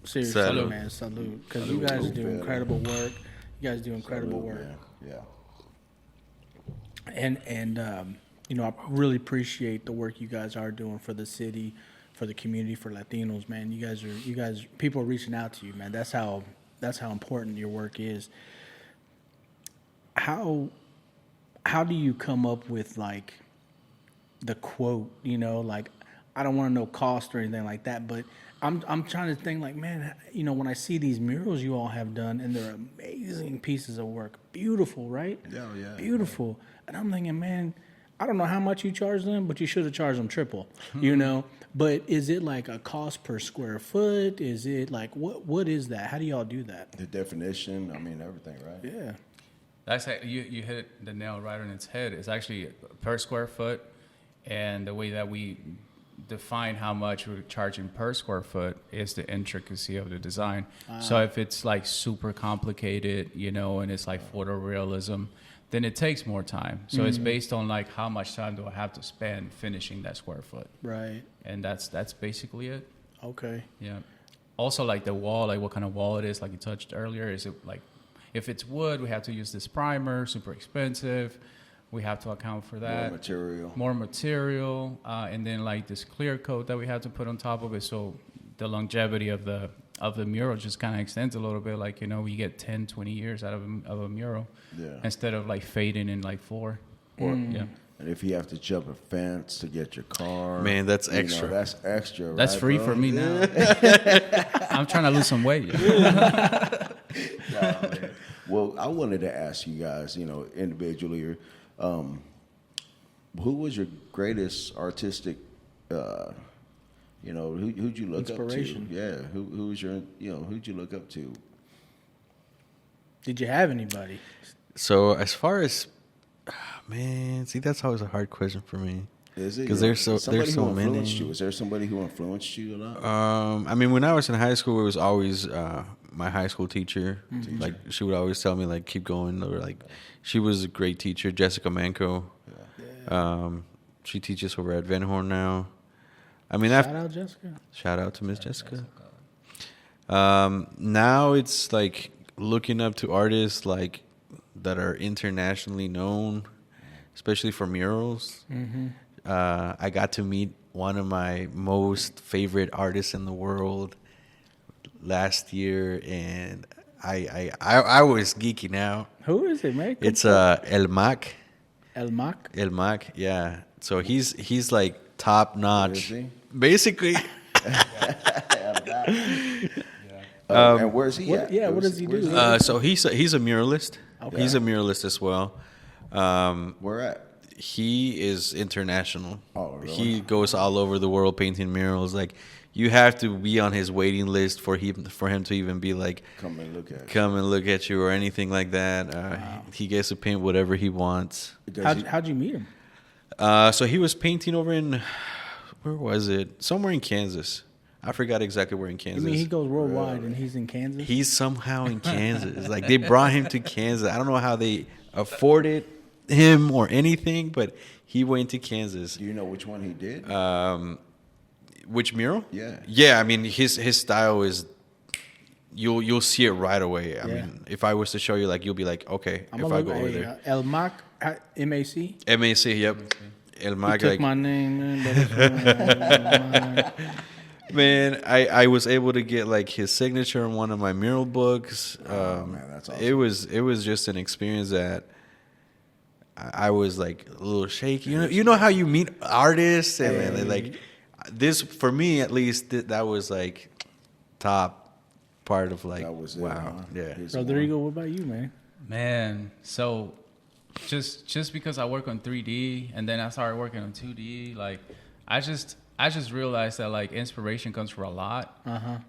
Seriously, Salute. man, salute. Because you guys do incredible work. You guys do incredible work. Yeah. And you know, I really appreciate the work you guys are doing for the city, for the community, for Latinos, man. You guys, people are reaching out to you, man. That's how important your work is. How do you come up with like the quote? You know, like I don't want to know cost or anything like that, but I'm trying to think like, man, you know, when I see these murals you all have done, and they're amazing pieces of work, beautiful, right? Yeah. Beautiful. And I'm thinking, man, I don't know how much you charge them, but you should have charged them triple, you know? But is it like a cost per square foot? Is it like, what is that? How do y'all do that? The definition, I mean, everything, right? Yeah. That's you hit the nail right on its head. It's actually per square foot, and the way that we define how much we're charging per square foot is the intricacy of the design. So if it's like super complicated, you know, and it's like photorealism, then it takes more time. So it's based on like how much time do I have to spend finishing that square foot. Right. And that's basically it. Okay. Yeah. Also, like the wall, like what kind of wall it is, like you touched earlier. Is it like, if it's wood, we have to use this primer, super expensive. We have to account for that. More material. And then like this clear coat that we have to put on top of it. So the longevity of the mural just kind of extends a little bit. Like, we get 10, 20 years out of a mural instead of like fading in like 4. Yeah. And if you have to jump a fence to get your car, man, that's extra. That's extra. That's right, free bro? for me now. I'm trying to lose some weight. Well, I wanted to ask you guys, individually, who was your greatest artistic, who'd you look Inspiration. up to? Yeah, who's your, who'd you look up to? Did you have anybody? So as far as, man, see, that's always a hard question for me. Is it? Because there's so many. Is there somebody who influenced you a lot? I mean, when I was in high school, it was always my high school teacher. Like, she would always tell me, like, keep going. Or, like, she was a great teacher, Jessica Manco. Yeah. She teaches over at Van Horn now. I mean, Shout out Jessica. Shout out to Miss Jessica. Now it's, like, looking up to artists, like, that are internationally known, especially for murals. I got to meet one of my most favorite artists in the world last year, and I was geeking out. Who is it, man? It's El Mac. El Mac? El Mac, yeah. So he's like top notch. Basically. And where's he at? Yeah, what does he do? So he's a muralist. Okay. He's a muralist as well. Where at? He is international. Oh, really? He goes all over the world painting murals. Like, you have to be on his waiting list for him to even be like, come and look at you or anything like that. Wow. He gets to paint whatever he wants. How'd you meet him? So he was painting over in, where was it? Somewhere in Kansas. I forgot exactly where in Kansas. I mean, he goes worldwide and he's in Kansas? He's somehow in Kansas. Like, they brought him to Kansas. I don't know how they afforded him or anything, but he went to Kansas. Do you know which one he did? Which mural? Yeah. Yeah, I mean, his style is, you'll see it right away. I mean, if I was to show you, like, you'll be like, okay, if I go over there. El Mac, M-A-C? M-A-C, yep. El Mac. He took my name, man. Man, I was able to get like his signature in one of my mural books. Man, that's awesome. It was just an experience that I was like a little shaky. You know how you meet artists and like this, for me at least, that was like top part of like, that was it, wow. Huh? Yeah. Rodrigo, what about you, man? Man, so just because I work on 3D and then I started working on 2D, like I just realized that like inspiration comes from a lot.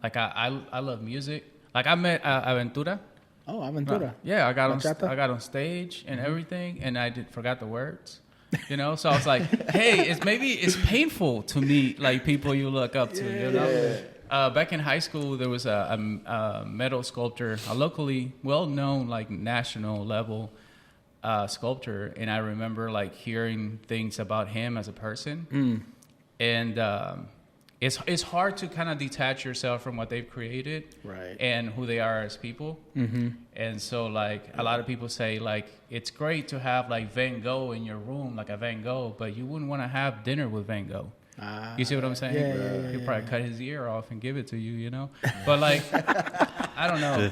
Like I love music. Like I met Aventura. Oh, Aventura. Yeah, I got on stage and everything, and I forgot the words. So I was like, hey, it's painful to meet like people you look up to. Back in high school, there was a metal sculptor, a locally well-known like national level sculptor, and I remember like hearing things about him as a person. And it's hard to kind of detach yourself from what they've created, right, and who they are as people. And so like a lot of people say like it's great to have like Van Gogh in your room, like a Van Gogh, but you wouldn't want to have dinner with Van Gogh. You see what I'm saying? Yeah, He'd probably cut his ear off and give it to you, But like, I don't know.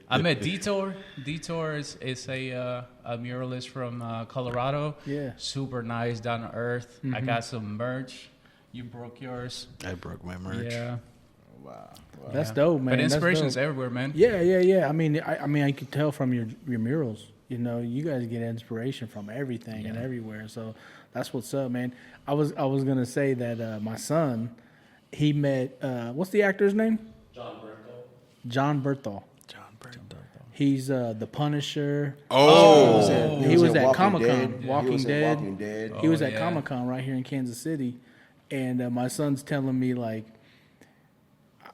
I met Detour. Detour is a muralist from Colorado. Yeah. Super nice, down to earth. I got some merch. You broke yours. I broke my merch. Yeah. Wow. That's dope, man. But inspiration's everywhere, man. Yeah. I mean, I could tell from your murals. You guys get inspiration from everything and everywhere. So that's what's up, man. I was gonna say that my son, he met what's the actor's name? John Berthel. He's the Punisher. Oh, he was at Comic-Con. Walking Walking Dead. Dead. He was at Comic-Con right here in Kansas City, and my son's telling me like,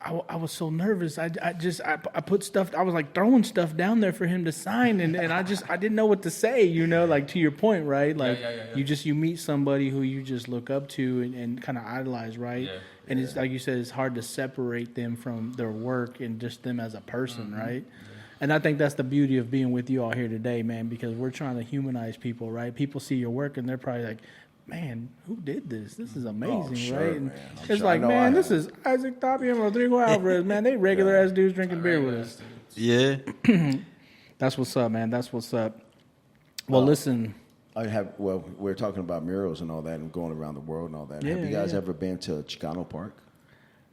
I was so nervous. I put stuff. I was like throwing stuff down there for him to sign, and I didn't know what to say. You know, like to your point, right? Like you meet somebody who you just look up to and kind of idolize, right? Yeah. And it's like you said, it's hard to separate them from their work and just them as a person, right? Yeah. And I think that's the beauty of being with you all here today, man, because we're trying to humanize people, right? People see your work and they're probably like, man, who did this? This is amazing, right? And it's like, man, this is Isaac Tapia and Rodrigo Alvarez, man. They regular ass dudes drinking beer with us. Yeah. That's what's up, man. That's what's up. Well, listen. We're talking about murals and all that and going around the world and all that. Have you guys ever been to Chicano Park?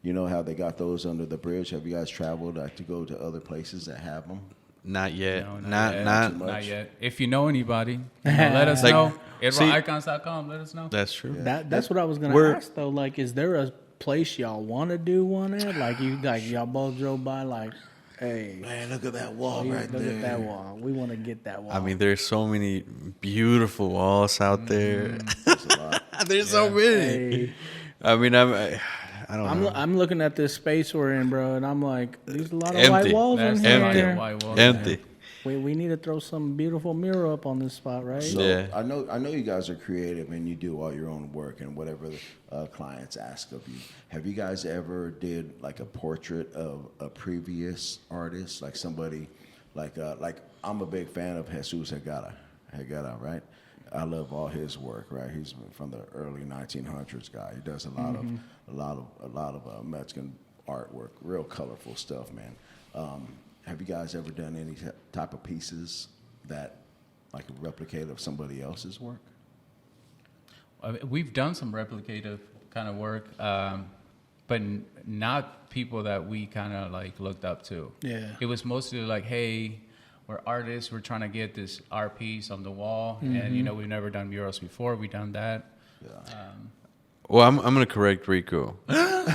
You know how they got those under the bridge? Have you guys traveled to go to other places that have them? Not yet. No, not yet. If you know anybody, let us know. ITRAicons.com. Let us know. That's true. Yeah. That's what I was gonna ask though. Like, is there a place y'all want to do one at? Like y'all both drove by, like, hey, man, look at that wall right there. Look at that wall. We want to get that wall. I mean, there's so many beautiful walls out there. There's so many. Hey. I mean, I don't know. I'm looking at this space we're in, bro, and I'm like, there's a lot of white walls in here. Empty. We need to throw some beautiful mural up on this spot, right? So yeah. I know you guys are creative and you do all your own work and whatever the clients ask of you. Have you guys ever did like a portrait of a previous artist, like somebody, like I'm a big fan of Jesus Hagara, right? I love all his work, right? He's from the early 1900s guy. He does a lot of Mexican artwork, real colorful stuff, man. Have you guys ever done any type of pieces that like a replicate of somebody else's work? We've done some replicative kind of work, but not people that we kind of like looked up to. Yeah. It was mostly like, hey, we're artists. We're trying to get this art piece on the wall, and we've never done murals before. We've done that. Yeah. Well, I'm gonna correct Rico. Because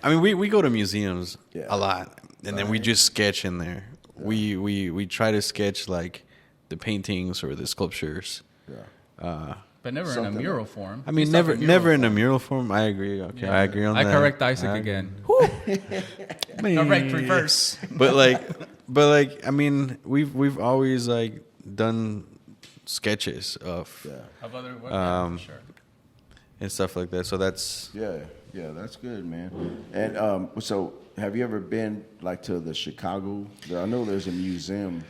I mean we go to museums a lot, and then we just sketch in there. Yeah. We try to sketch like the paintings or the sculptures. Yeah. But never in a mural form. I mean, never in a mural form. I agree. Okay, I agree on that. I correct Isaac again. Correct reverse. But like, I mean, we've always like done sketches of other work, for sure, and stuff like that. So that's that's good, man. And so have you ever been like to the Chicago? I know there's a museum.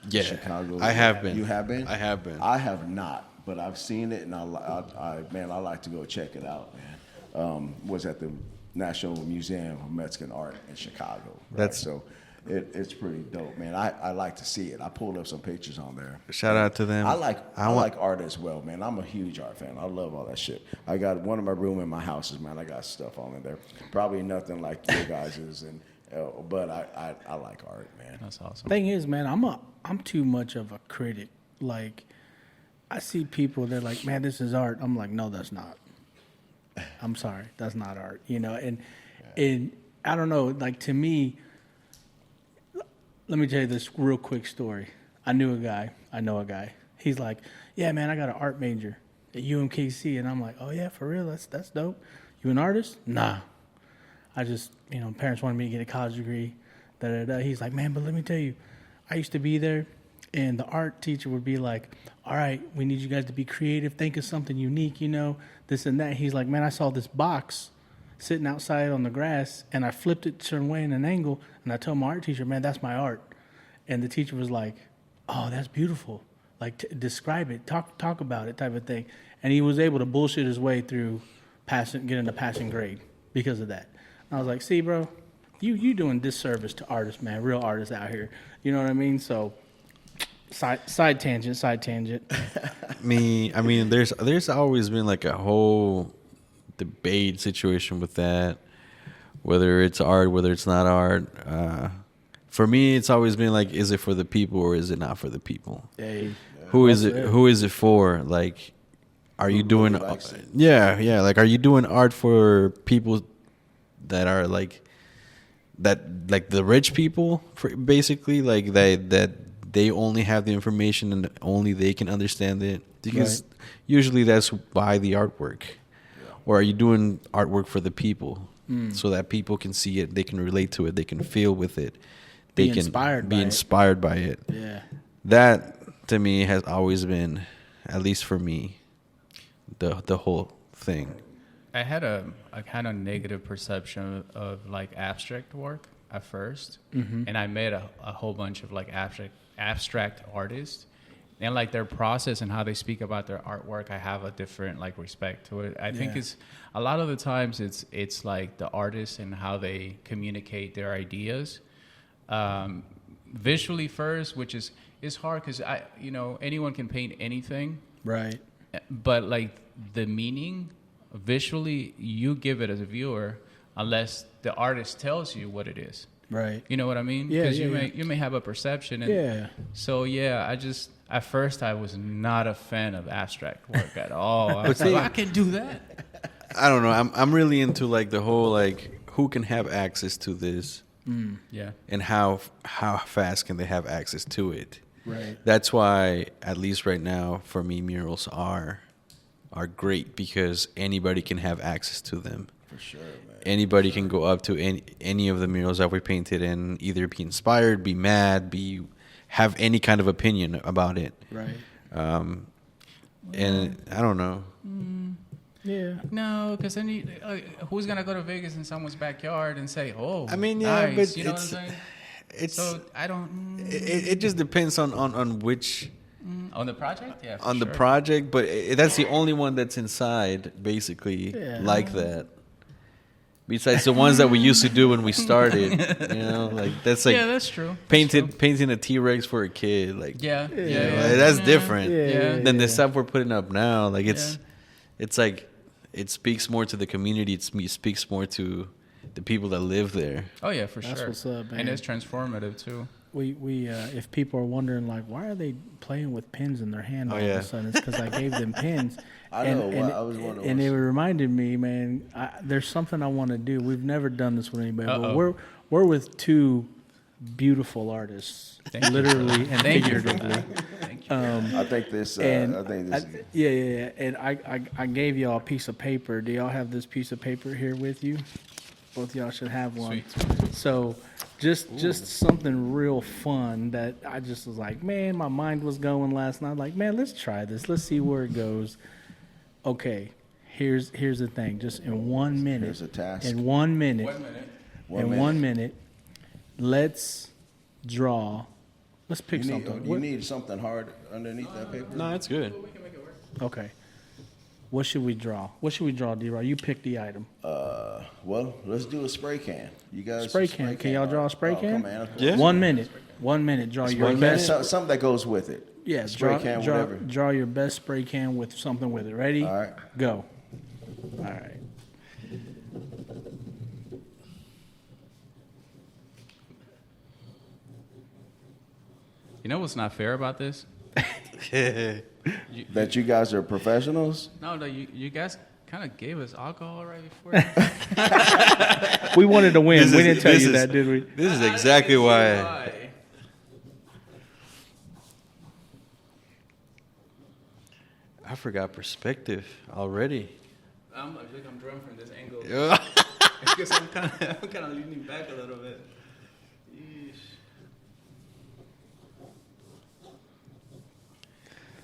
Yeah, in Chicago. I have been. You have been? I have been. I have not. But I've seen it, and I like to go check it out, man. Was at the National Museum of Mexican Art in Chicago. Right? So it's pretty dope, man. I like to see it. I pulled up some pictures on there. Shout out to them. I like art as well, man. I'm a huge art fan. I love all that shit. I got one of my room in my houses, man. I got stuff on in there. Probably nothing like your guys's, but I like art, man. That's awesome. Thing is, man, I'm too much of a critic. Like, I see people, they're like, man, this is art. I'm like, no, that's not. I'm sorry, that's not art. And I don't know, like, to me, let me tell you this real quick story. I know a guy. He's like, yeah, man, I got an art major at UMKC. And I'm like, oh, yeah, for real? That's dope. You an artist? Nah. I just, parents wanted me to get a college degree. He's like, man, but let me tell you, I used to be there. And the art teacher would be like, all right, we need you guys to be creative. Think of something unique, this and that. He's like, man, I saw this box sitting outside on the grass, and I flipped it a certain way in an angle, and I told my art teacher, man, that's my art. And the teacher was like, oh, that's beautiful. Like, describe it, talk about it, type of thing. And he was able to bullshit his way through getting a passing grade because of that. And I was like, see, bro, you doing disservice to artists, man, real artists out here. You know what I mean? So... Side tangent. I mean, there's always been like a whole debate situation with that, whether it's art, whether it's not art. For me, it's always been like, is it for the people or is it not for the people? Who is it? Who is it for? Like, are you doing? Yeah. Like, are you doing art for people that are like the rich people, basically, like that they only have the information and only they can understand it, because usually that's why the artwork. or are you doing artwork for the people so that people can see it, they can relate to it, they can feel with it, they can be inspired by it. Yeah. That to me has always been, at least for me, the whole thing. I had a kind of negative perception of like abstract work at first, and I met a whole bunch of like abstract artists, and like their process and how they speak about their artwork, I have a different like respect to it. I think it's a lot of the times it's like the artists and how they communicate their ideas visually first, which is hard because anyone can paint anything, right? But like the meaning visually, you give it as a viewer unless the artist tells you what it is. Right. You know what I mean? Because you may have a perception. And so I just at first I was not a fan of abstract work at all. I was like, I can do that. I don't know. I'm really into like the whole like who can have access to this, and how fast can they have access to it. Right. That's why, at least right now, for me, murals are great because anybody can have access to them. For sure, man. Anybody can go up to any of the murals that we painted and either be inspired, be mad, have any kind of opinion about it. Right. And I don't know. Yeah. No, because then who's gonna go to Vegas in someone's backyard and say, "Oh, I mean, nice," but you know what I'm saying? So I don't. It just depends on which. On the project, yeah. On the project, but that's the only one that's inside, basically, like that. Besides the ones that we used to do when we started, like that's like that's true. Painting a T-Rex for a kid, like that's different than the stuff we're putting up now. Like it's like it speaks more to the community. It speaks more to the people that live there. Oh yeah, for sure. That's what's up, man. And it's transformative too. We if people are wondering like why are they playing with pins in their hand all of a sudden, it's because I gave them pins. I was wondering. And it reminded me, man, there's something I want to do. We've never done this with anybody, but we're with two beautiful artists, literally and figuratively. Thank you. I think this. Yeah. And I gave y'all a piece of paper. Do y'all have this piece of paper here with you? Both of y'all should have one. Sweet. So just something real fun that I just was like, man, my mind was going last night. Like, man, let's try this. Let's see where it goes. Okay, here's the thing. Just in 1 minute. Here's a task. In 1 minute. 1 minute. 1 minute. Let's draw. Let's pick something. You need something hard underneath that paper? No, that's good. We can make it work. Okay. What should we draw? D-Roy? You pick the item. Well, let's do a spray can. You guys. Spray can. Can y'all draw a spray can? Come on. Yeah. 1 minute. 1 minute. Draw your best. Something that goes with it. Yes, spray can, whatever. Draw your best spray can with something with it. Ready? All right. Go. All right. You know what's not fair about this? That you guys are professionals? No, you guys kind of gave us alcohol right before. We wanted to win. We didn't tell you that, did we? This is exactly why. I forgot perspective already. I'm drawn from this angle. Because I'm kind of leaning back a little bit. Yeesh.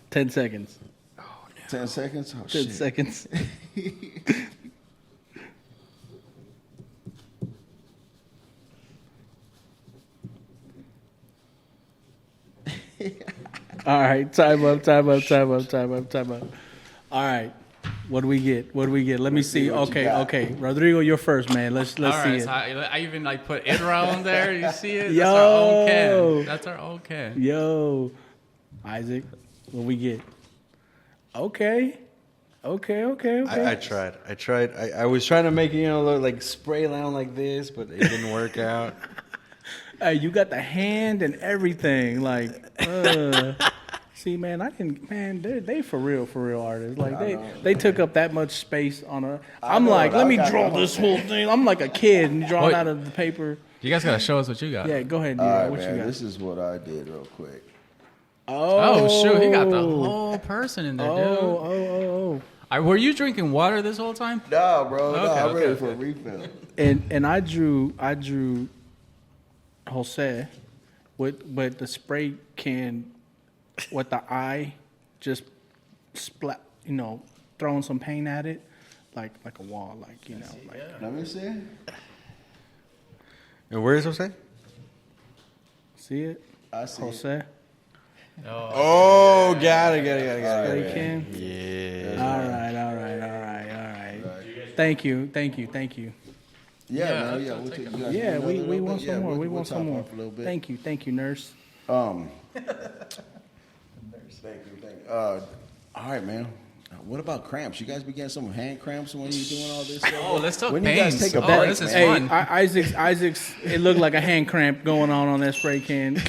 10 seconds. Oh, no. 10 seconds? Oh, 10 seconds. All right, time up. All right, what do we get? Let me see. Okay. Rodrigo, you're first, man. Let's see it. So I even put ITRA on there. You see it? That's our own can. Yo, Isaac, what we get? Okay. I tried. I was trying to make it, look like spray down like this, but it didn't work out. Hey, you got the hand and everything. See, man, they for real artists. Like they took up that much space on a. I'm like, let me draw this whole thing. I'm like a kid and drawing out of the paper. You guys gotta show us what you got. Yeah, go ahead. All right, what man, you got? this is what I did real quick. Oh shoot, he got the whole person in there, dude. Were you drinking water this whole time? Nah, bro. Okay, I'm ready okay. for a refill. And I drew Jose with the spray can with the eye just splat, throwing some paint at it, like a wall, Let me see. And where is Jose? See it? I see. Jose. Oh, got it. Spray can. Yeah. All right. Thank you. Yeah, man. Yeah, we'll take you guys Yeah, another we little want bit. some Yeah, more. We we'll want some top more. off a little bit. Thank you, nurse. Thank you. All right, man. What about cramps? You guys be getting some hand cramps when you're doing all this stuff? Oh, let's talk When you guys pains. take a Oh, break, this is man. fun. Isaac's. It looked like a hand cramp going on that spray can.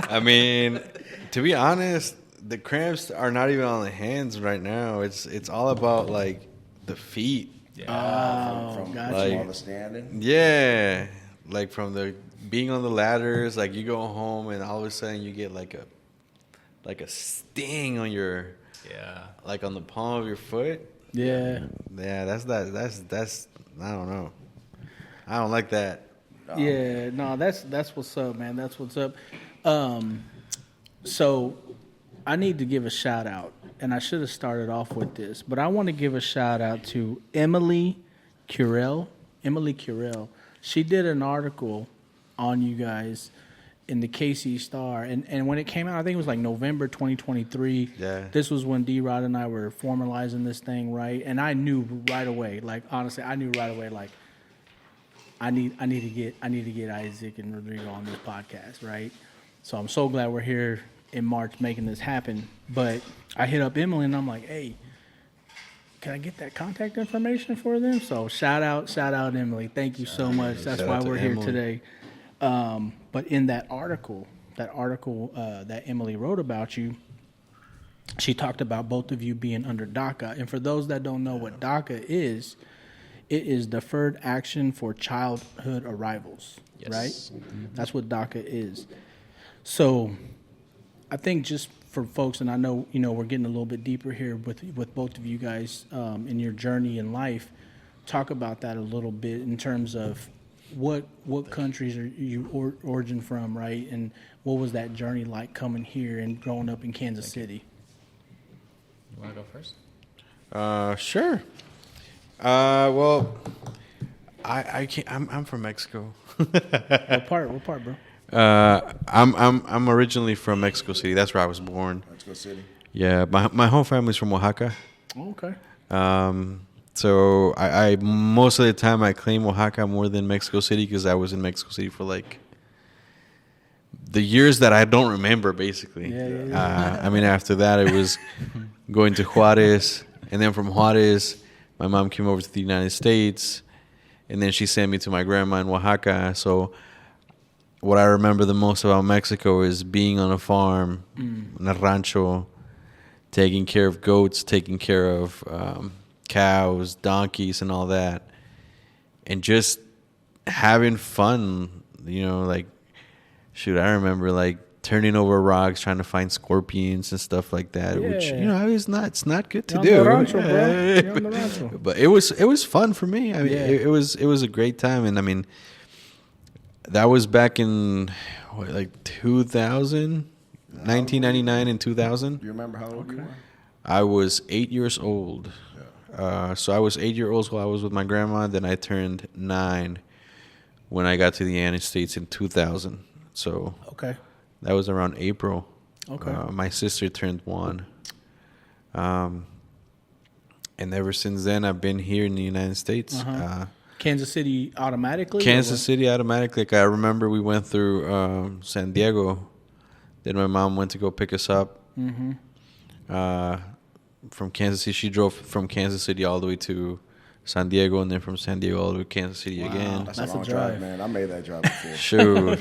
I mean, to be honest, the cramps are not even on the hands right now. It's all about like the feet. From gotcha. all the standing. Yeah, like from the being on the ladders. Like you go home and all of a sudden you get like a sting on your like on the palm of your foot. Yeah. Yeah, that's I don't know. I don't like that. Yeah, no, that's what's up, man. That's what's up. So I need to give a shout out, and I should have started off with this, but I want to give a shout out to Emily Curell. She did an article on you guys in the KC Star, and when it came out, I think it was like November 2023. Yeah. This was when D-Rod and I were formalizing this thing, right? And I knew right away, like honestly, I need to get Isaac and Rodrigo on this podcast, right? So I'm so glad we're here in March making this happen. But I hit up Emily and I'm like, hey, can I get that contact information for them? So shout out Emily. Thank you so much. That's why we're here today. But in that article that Emily wrote about you, she talked about both of you being under DACA. And for those that don't know what DACA is, it is Deferred Action for Childhood Arrivals, right? Mm-hmm. That's what DACA is. So I think just for folks, and I know, we're getting a little bit deeper here with both of you guys in your journey in life, talk about that a little bit in terms of what countries are you origin from, right? And what was that journey like coming here and growing up in Kansas City? You want to go first? Sure. Well, I can't. I'm from Mexico. What part, bro? I'm originally from Mexico City. That's where I was born. Mexico City. Yeah, my whole family's from Oaxaca. Oh, okay. So I most of the time I claim Oaxaca more than Mexico City because I was in Mexico City for like the years that I don't remember, basically. Yeah. I mean, after that, it was going to Juarez, and then from Juarez, my mom came over to the United States, and then she sent me to my grandma in Oaxaca. So what I remember the most about Mexico is being on a farm, in a rancho, taking care of goats, taking care of cows, donkeys, and all that, and just having fun. Like, shoot, I remember like turning over rocks, trying to find scorpions and stuff like that, which it's not good to do. You're on the rancho. But it was fun for me. I mean, it was a great time, and I mean, that was back in 2000, 1999 and 2000. Do you remember how old you were? I was 8 years old. So I was 8 years old while I was with my grandma. Then I turned 9 when I got to the United States in 2000. So Okay. that was around April. Okay. My sister turned 1. And ever since then, I've been here in the United States. Kansas City automatically? Kansas City automatically. Like I remember we went through San Diego. Then my mom went to go pick us up. From Kansas City. She drove from Kansas City all the way to San Diego, and then from San Diego all the way to Kansas City again. That's a a long drive. drive, man. I made that drive before. Shoot.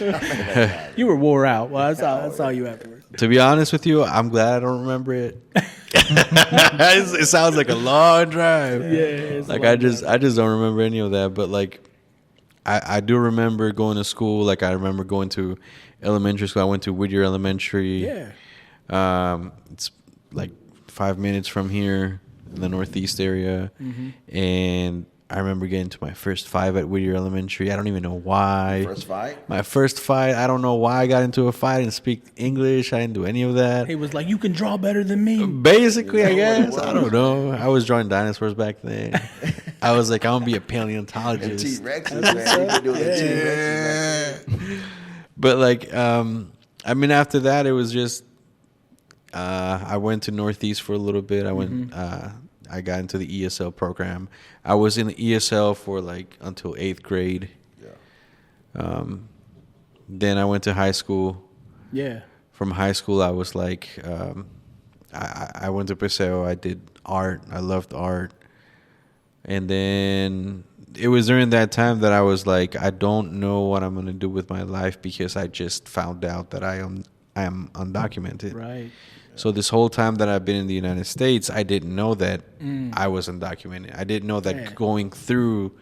You were wore out. Well, that's all you afterwards. To be honest with you, I'm glad I don't remember it. It sounds like a long drive. Yeah. Like I just don't remember any of that. But like I do remember going to school. Like I remember going to elementary school. I went to Whittier Elementary. Yeah. It's like 5 minutes from here. in the Northeast area. And I remember getting to my first fight at Whittier Elementary. I don't even know why. First fight? My first fight. I don't know why I got into a fight. I didn't speak English. I didn't do any of that. He was like, "You can draw better than me." Basically, I guess. I don't know. I was drawing dinosaurs back then. I was like, I'm going to be a paleontologist. T-Rexes, man. You can do the T-Rexes back there. But like, I mean, after that, it was just, I went to Northeast for a little bit. I went, I got into the ESL program. I was in the ESL for like until 8th grade. Yeah. Then I went to high school. Yeah. From high school, I was like, I went to Paseo. I did art. I loved art. And then it was during that time that I was like, I don't know what I'm going to do with my life because I just found out that I am undocumented. Right. So this whole time that I've been in the United States, I didn't know that I was undocumented. I didn't know that going through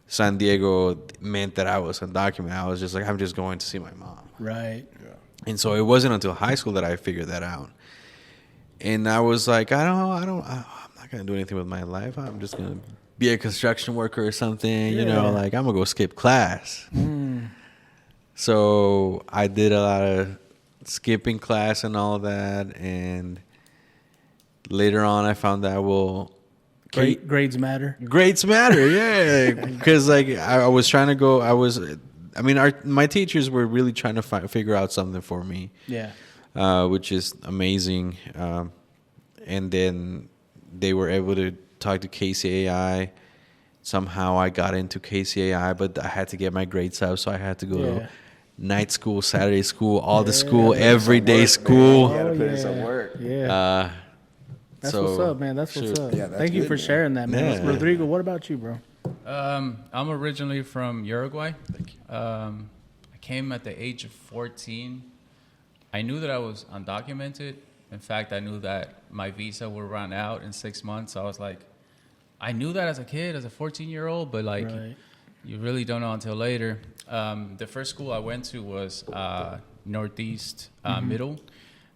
San Diego meant that I was undocumented. I was just like, I'm just going to see my mom. Right. Yeah. And so it wasn't until high school that I figured that out. And I was like, I'm not going to do anything with my life. I'm just going to be a construction worker or something, you know, like I'm going to go skip class. So I did a lot of skipping class and all of that. And later on, I found out, well, Grades matter. Grades matter, yeah. Because like I was trying to go, my teachers were really trying to figure out something for me. Yeah. Which is amazing. And then they were able to talk to KCAI. Somehow I got into KCAI, but I had to get my grades up, so I had to go to night school, Saturday school, all the school, everyday school. You got to put in some work. Yeah. That's what's up, man. That's what's up. Yeah, that's Thank you good, for man. sharing that, man. Yeah. Rodrigo, what about you, bro? I'm originally from Uruguay. I came at the age of 14. I knew that I was undocumented. In fact, I knew that my visa would run out in 6 months. So I was like, I knew that as a kid, as a 14-year-old, but like, you really don't know until later. The first school I went to was Northeast Middle.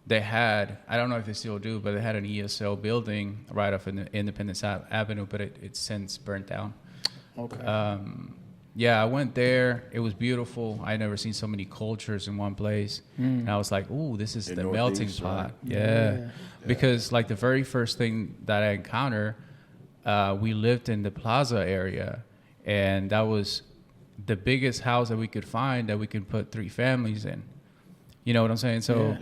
They had, I don't know if they still do, but they had an ESL building right off in Independence Avenue, but it's since burnt down. Okay. Yeah, I went there. It was beautiful. I never seen so many cultures in one place. And I was like, ooh, this is the melting pot. Right? Yeah. Because like the very first thing that I encountered, we lived in the plaza area, and that was the biggest house that we could find that we could put 3 families in. You know what I'm saying? So,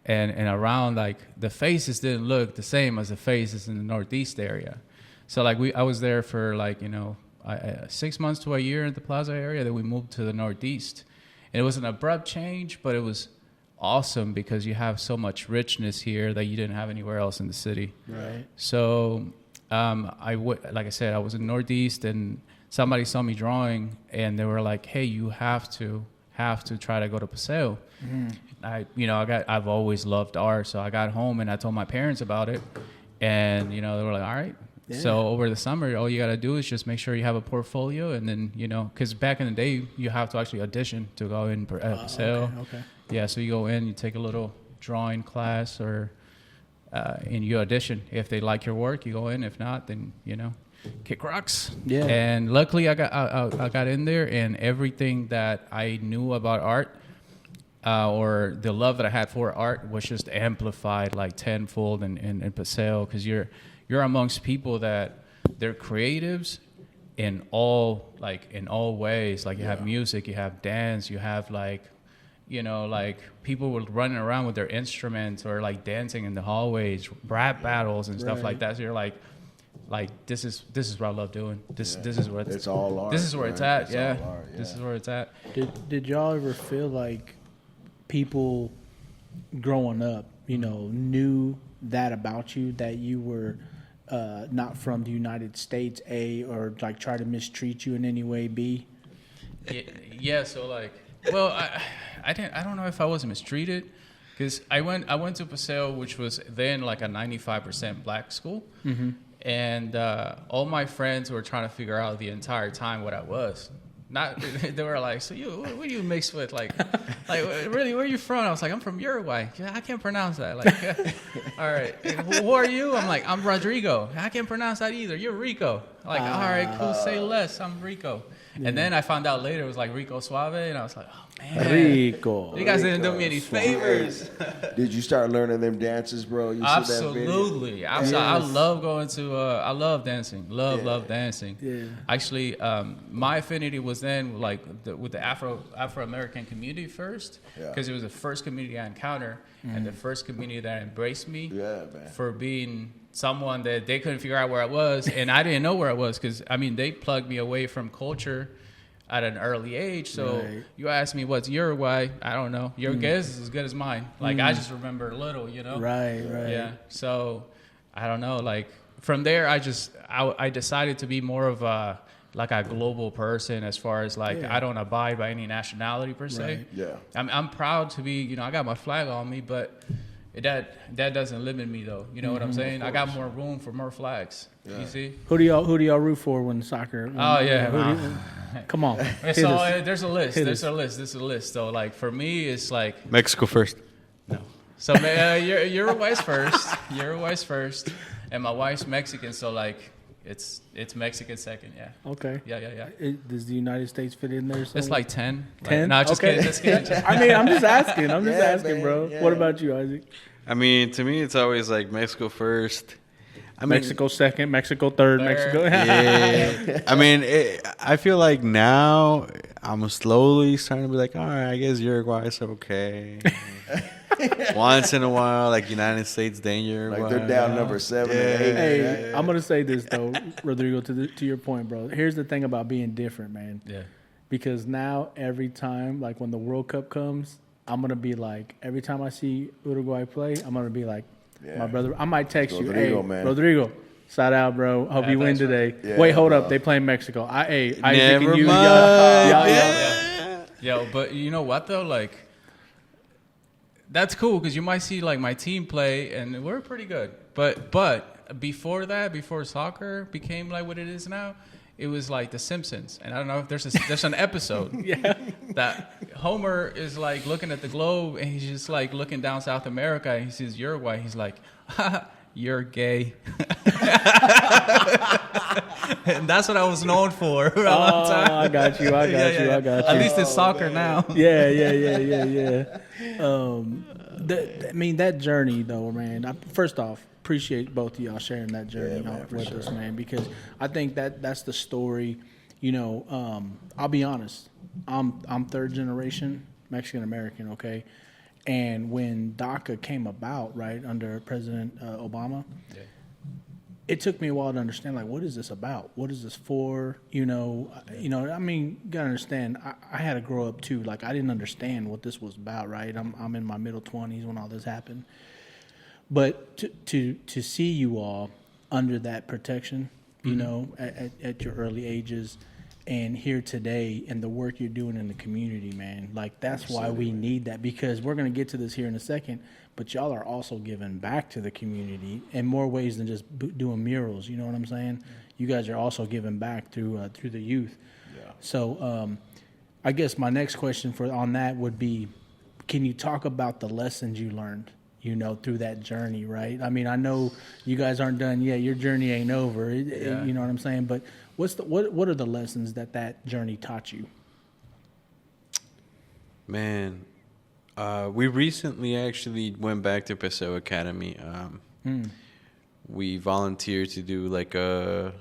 and around, like, the faces didn't look the same as the faces in the Northeast area. So like I was there for like, 6 months to a year in the plaza area. Then we moved to the Northeast, and it was an abrupt change, but it was awesome because you have so much richness here that you didn't have anywhere else in the city. Right. So like I said, I was in Northeast, and somebody saw me drawing, and they were like, "Hey, you have to try to go to Paseo." I've always loved art, so I got home and I told my parents about it, and they were like, "All right." Yeah. So over the summer, all you got to do is just make sure you have a portfolio, and then, because back in the day, you have to actually audition to go in Paseo. Okay. Yeah, so you go in, you take a little drawing class, or and you audition. If they like your work, you go in. If not, then, kick rocks. Yeah. And luckily, I got in there, and everything that I knew about art, or the love that I had for art, was just amplified like tenfold in Paseo, because you're amongst people that they're creatives in all ways. Like you have music, you have dance, you have like people were running around with their instruments or like dancing in the hallways, rap battles and stuff like that. So you're like this is what I love doing. This is where it's all art. This is where it's at. It's Yeah. all art, yeah. This is where it's at. Did y'all ever feel like people growing up, knew that about you, that you were not from the United States, A, or like try to mistreat you in any way, B? Yeah. So like, well, I don't know if I was mistreated, because I went to Paseo, which was then like a 95% black school, and all my friends were trying to figure out the entire time what I was. Not they were like, so what do you mix with? Like really, where are you from? I was like, I'm from Uruguay. Yeah, I can't pronounce that. Like, all right, who are you? I'm like, I'm Rodrigo. I can't pronounce that either. You're Rico. Like, all right, cool. Say less. I'm Rico. Yeah. And then I found out later it was like Rico Suave, and I was like, oh man, Rico. You guys didn't do me any favors. Did you start learning them dances, bro? You Absolutely. See Absolutely. I love going to. I love dancing. Love dancing. Yeah. Actually, my affinity was then like with the Afro American community first, because it was the first community I encountered and the first community that embraced me for being someone that they couldn't figure out where I was, and I didn't know where I was because I mean they plugged me away from culture at an early age. So you ask me what's Uruguay, I don't know. Your guess is as good as mine. Like I just remember little, you know. Right. Yeah. So I don't know. Like from there, I decided to be more of a global person as far as like I don't abide by any nationality per se. Right. Yeah. I'm proud to be. You know, I got my flag on me, but that doesn't limit me though. You know what I'm saying? I got more room for more flags. Yeah. You see? Who do y'all root for when soccer? Come on. So there's a list. There's a list. So like for me, it's like Mexico first. No. So Uruguay's first. Uruguay's first, and my wife's Mexican. So like it's Mexican second. Yeah. Okay. Yeah. Does the United States fit in there? Somewhere? It's like 10. 10? No, just kidding. I mean, I'm just asking. I'm just asking, man, bro. yeah. What about you, Isaac? I mean, to me, it's always like Mexico first. I mean, Mexico second, Mexico third. Mexico. Yeah. I mean, I feel like now I'm slowly starting to be like, all right, I guess Uruguay is okay. Once in a while, like United States, then Uruguay. Like they're down number 7 and 8. Hey, I'm gonna say this though, Rodrigo, to your point, bro. Here's the thing about being different, man. Yeah. Because now every time, like when the World Cup comes, I'm gonna be like, every time I see Uruguay play, I'm gonna be like, my brother. I might text Rodrigo, you, hey, man. Rodrigo, shout out, bro. Hope you win today. Yeah, wait, hold up, they playing Mexico. Isaac Never and you, mind. Yo, but you know what though, like. That's cool because you might see like my team play and we're pretty good. But before that, before soccer became like what it is now, it was like The Simpsons. And I don't know if there's an episode that Homer is like looking at the globe and he's just like looking down South America and he sees Uruguay. He's like, you're gay. And that's what I was known for a long time. I got you. I got you. At least it's soccer now. Yeah. I mean, that journey, though, man. First off, appreciate both of y'all sharing that journey with us, man, because I think that's the story. You know, I'll be honest. I'm third generation Mexican American, okay? And when DACA came about, right, under President Obama, it took me a while to understand, like, what is this about? What is this for? You know, I mean, you gotta understand, I had to grow up too. Like, I didn't understand what this was about, right? I'm in my middle 20s when all this happened. But to see you all under that protection, you know, at your early ages, and here today and the work you're doing in the community, man, like that's why we need that, because we're going to get to this here in a second, but y'all are also giving back to the community in more ways than just doing murals. You know what I'm saying? You guys are also giving back through the youth. Yeah. So I guess my next question on that would be, can you talk about the lessons you learned, you know, through that journey, right? I mean, I know you guys aren't done yet. Your journey ain't over. You know what I'm saying? But what are the lessons that journey taught you? Man, we recently actually went back to Paseo Academy. We volunteered to do like a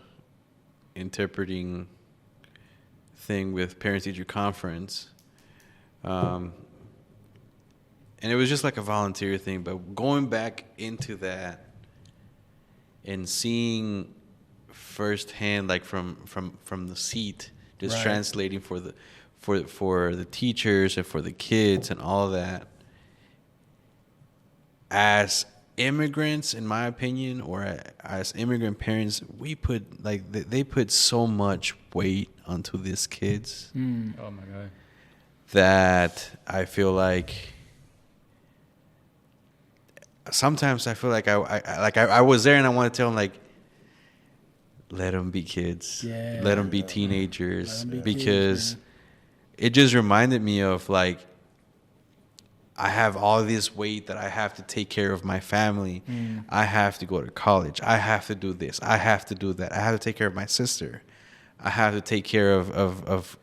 interpreting thing with parent-teacher conference. And it was just like a volunteer thing, but going back into that and seeing firsthand, like from the seat, just translating for the teachers and for the kids and all that. As immigrants, in my opinion, or as immigrant parents, we put like they put so much weight onto these kids. Oh my God. That I feel like sometimes I feel like I was there and I want to tell them let them be kids. Yeah. Let them be teenagers. Let 'em be because kids, it just reminded me of like, I have all this weight that I have to take care of my family. I have to go to college. I have to do this. I have to do that. I have to take care of my sister. I have to take care of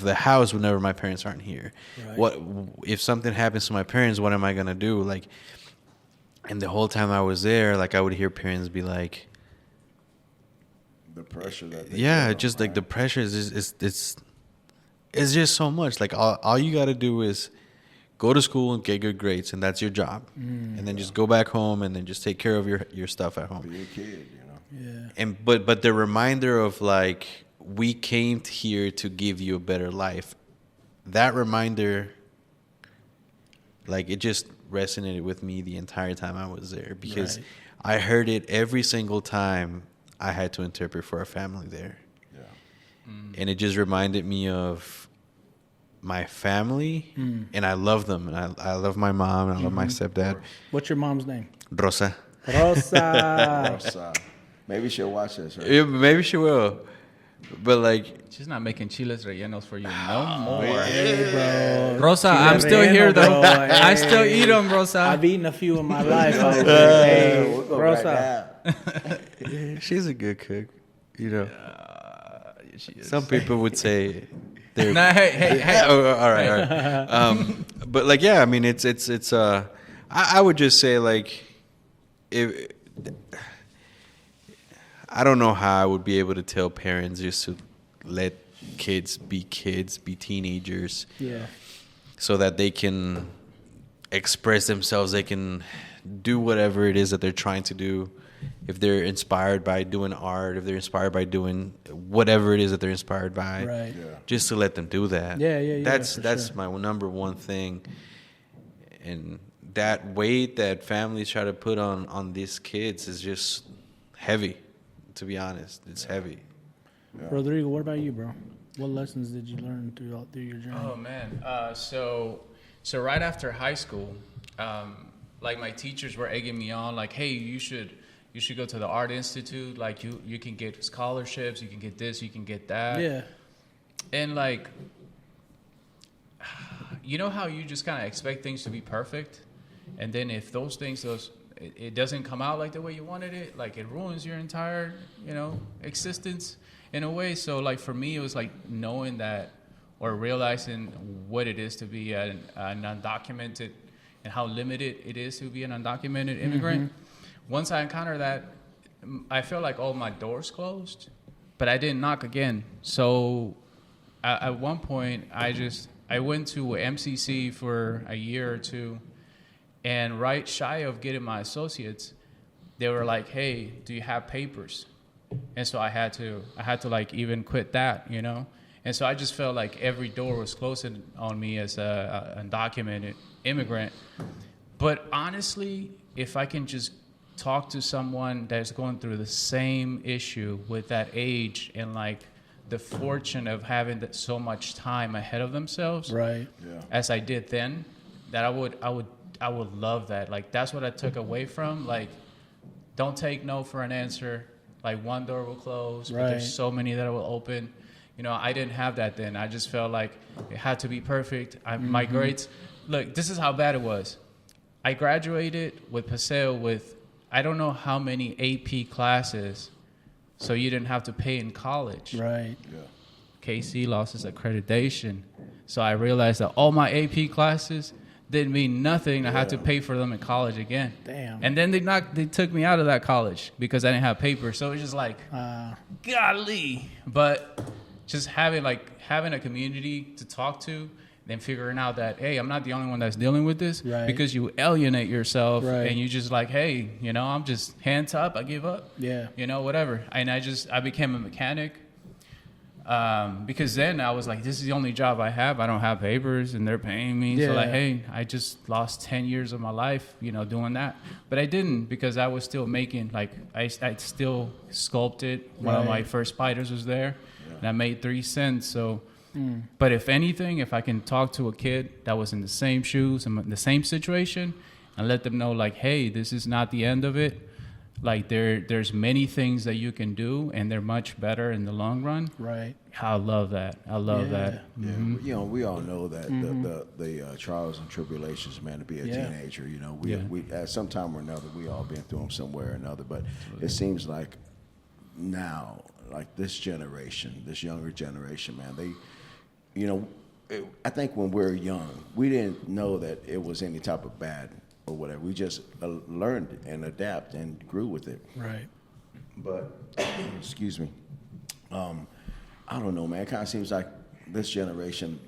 the house whenever my parents aren't here. Right. What if something happens to my parents? What am I gonna do? Like, and the whole time I was there, like I would hear parents be like, the pressure that just like the pressure is it's just so much. Like all you got to do is go to school and get good grades, and that's your job. And then just go back home and then just take care of your stuff at home. Be a kid, you know. Yeah. And but the reminder of like, we came here to give you a better life. That reminder, like, it just resonated with me the entire time I was there, because Right. I heard it every single time I had to interpret for a family there. Yeah. And it just reminded me of my family, and I love them, and I love my mom, and I love my stepdad. What's your mom's name? Rosa. Rosa. Rosa. Maybe she'll watch this, right? Yeah, maybe she will, but like, She's not making chiles rellenos for you no more. Hey, bro. Rosa, Chile I'm still relleno, here though. bro. I still Hey. eat them, Rosa. I've eaten a few in my life. Hey, We'll go Rosa. right now. she's a good cook, you know. She is. Some people would say they're. Nah, hey. Oh, all right. But like, yeah, I mean, it's. I would just say like, if I don't know how I would be able to tell parents just to let kids, be teenagers, Yeah. so that they can express themselves, they can do whatever it is that they're trying to do. If they're inspired by doing art, if they're inspired by doing whatever it is that they're inspired by, Right. Yeah. just to let them do that. Yeah, That's for that's sure. my number one thing. And that weight that families try to put on these kids is just heavy. To be honest, it's heavy. Rodrigo, what about you, bro? What lessons did you learn through your journey? Oh man. So right after high school, like my teachers were egging me on, like, hey, you should go to the Art Institute. Like you can get scholarships, you can get this, you can get that. Yeah. And like, you know how you just kind of expect things to be perfect, and then if those things, it doesn't come out like the way you wanted it, like it ruins your entire, existence in a way. So like for me, it was like knowing that, or realizing what it is to be an undocumented, and how limited it is to be an undocumented immigrant. Once I encountered that, I felt like all my doors closed, but I didn't knock again. So at one point, I went to MCC for a year or two, and right shy of getting my associates, they were like, "Hey, do you have papers?" And so I had to like even quit that, And so I just felt like every door was closing on me as a undocumented immigrant. But honestly, if I can just talk to someone that's going through the same issue with that age and like the fortune of having so much time ahead of themselves, Right. Yeah. as I did then, that I would love that. Like that's what I took away from. Like, don't take no for an answer. Like one door will close, but Right. there's so many that will open. I didn't have that then. I just felt like it had to be perfect. My grades, look, this is how bad it was. I graduated with Paseo with I don't know how many AP classes, so you didn't have to pay in college. Right. Yeah. KC lost its accreditation. So I realized that all my AP classes didn't mean nothing. I had to pay for them in college again. Damn. And then they took me out of that college because I didn't have paper. So it was just like, golly. But just having a community to talk to, then figuring out that, hey, I'm not the only one that's dealing with this, Right. because you alienate yourself, Right. and you just like, hey, I'm just hands up, I give up, Yeah. whatever. And I became a mechanic, because then I was like, this is the only job I have. I don't have papers, and they're paying me. So Yeah. like, hey, I just lost 10 years of my life, doing that. But I didn't, because I was still making, like, I still sculpted. One of my Right. first spiders was there, and I made 3 cents. So, but if anything, if I can talk to a kid that was in the same shoes and the same situation, and let them know, like, hey, this is not the end of it. like there's many things that you can do, and they're much better in the long run. Right. I love that. I love that. Yeah, you know, we all know that the trials and tribulations, man, to be a teenager. You know, we at some time or another, we all been through them somewhere or another. But it seems like now, like this generation, this younger generation, man, they, you know, I think when we're young, we didn't know that it was any type of bad or whatever. We just learned and adapt and grew with it. Right. But excuse me. I don't know, man. It kind of seems like this generation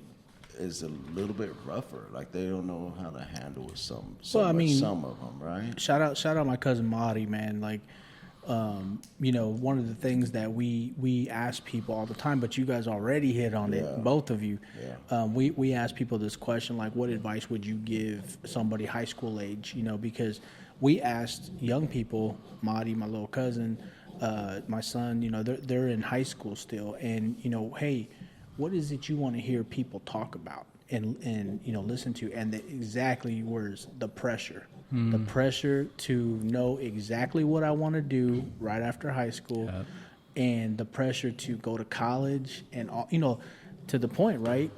is a little bit rougher. Like they don't know how to handle some of them, right? Shout out my cousin Marty, man. Like, you know, one of the things that we ask people all the time, but you guys already hit on it, both of you. Yeah. We ask people this question, like, what advice would you give somebody high school age? You know, because we asked young people, Marty, my little cousin, my son, you know, they're in high school still, and you know, hey, what is it you want to hear people talk about and you know, listen to? And the exactly words, the pressure. The pressure to know exactly what I want to do right after high school, and the pressure to go to college, and all, you know, to the point, right?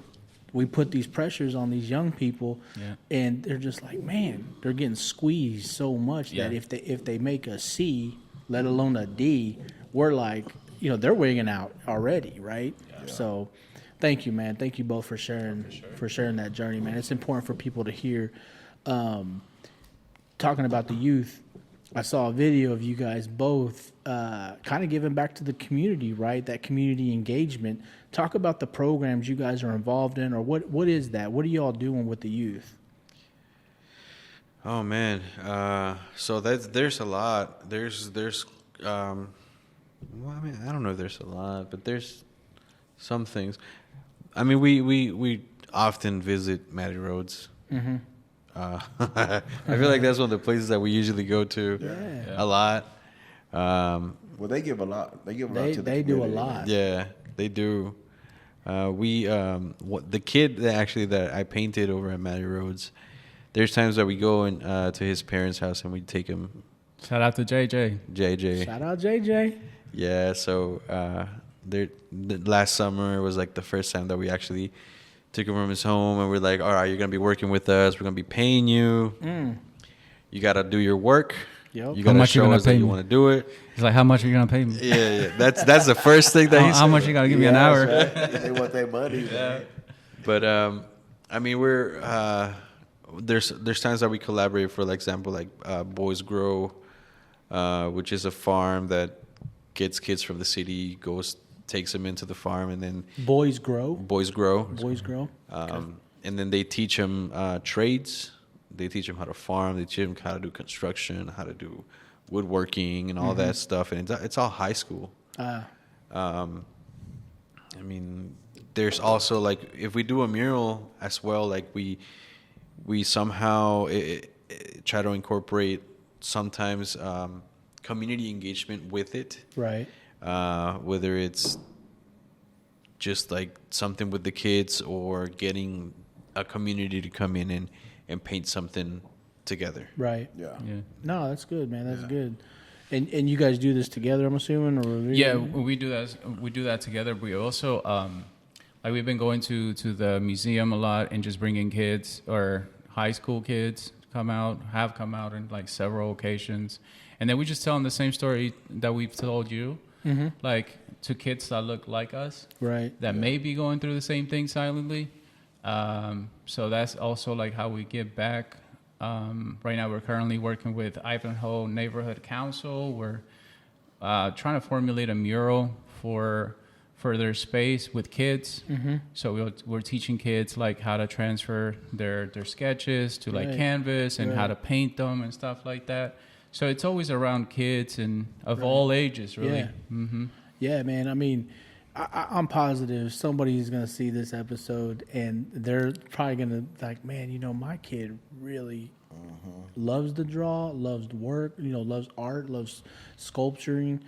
We put these pressures on these young people, and they're just like, man, they're getting squeezed so much that if they make a C, let alone a D, we're like, you know, they're wigging out already, right? Yeah. So, thank you, man. Thank you both for sharing that journey, man. It's important for people to hear. Talking about the youth, I saw a video of you guys both kind of giving back to the community, right? That community engagement. Talk about the programs you guys are involved in, or what is that? What are you all doing with the youth? Oh man, so there's a lot. There's well, I mean, I don't know if there's a lot, but there's some things. I mean, we often visit Matty Roads. Mm-hmm. I feel like that's one of the places that we usually go to a lot. Well, they give a lot. They give a lot to the community. They do a lot. Yeah, they do. The kid that I painted over at Matty Roads, there's times that we go to his parents' house and we take him. Shout out to JJ. Shout out JJ. Yeah, so the last summer was like the first time that we actually took him from his home, and we're like, all right, you're going to be working with us. We're going to be paying you. You got to do your work. Yep. You got to show us that you want to do it. He's like, how much are you going to pay me? Yeah. That's the first thing that he's how much you got to give me an hour? Right. They want their money. Yeah. But, I mean, there's times that we collaborate, for example, like Boys Grow, which is a farm that gets kids from the city, takes them into the farm, and then Boys Grow. Okay. And then they teach them trades. They teach them how to farm. They teach them how to do construction, how to do woodworking, and all that stuff. And it's all high school. I mean, there's also like if we do a mural as well, like we somehow try to incorporate sometimes community engagement with it. Right. Whether it's just like something with the kids or getting a community to come in and paint something together. Right. Yeah. No, that's good, man. That's good. And you guys do this together, I'm assuming, or yeah, we do that. We do that together. We also like we've been going to the museum a lot and just bringing kids or high school kids come out in like several occasions, and then we just tell them the same story that we've told you. Mm-hmm. Like to kids that look like us, right? That may be going through the same thing silently. So that's also like how we give back. Right now, we're currently working with Ivanhoe Neighborhood Council. We're trying to formulate a mural for their space with kids. Mm-hmm. So we're teaching kids like how to transfer their sketches to like canvas and how to paint them and stuff like that. So it's always around kids and of all ages, really. Yeah, yeah, man. I mean, I'm positive somebody's going to see this episode and they're probably going to like, man, you know, my kid really loves to draw, loves to work, you know, loves art, loves sculpturing.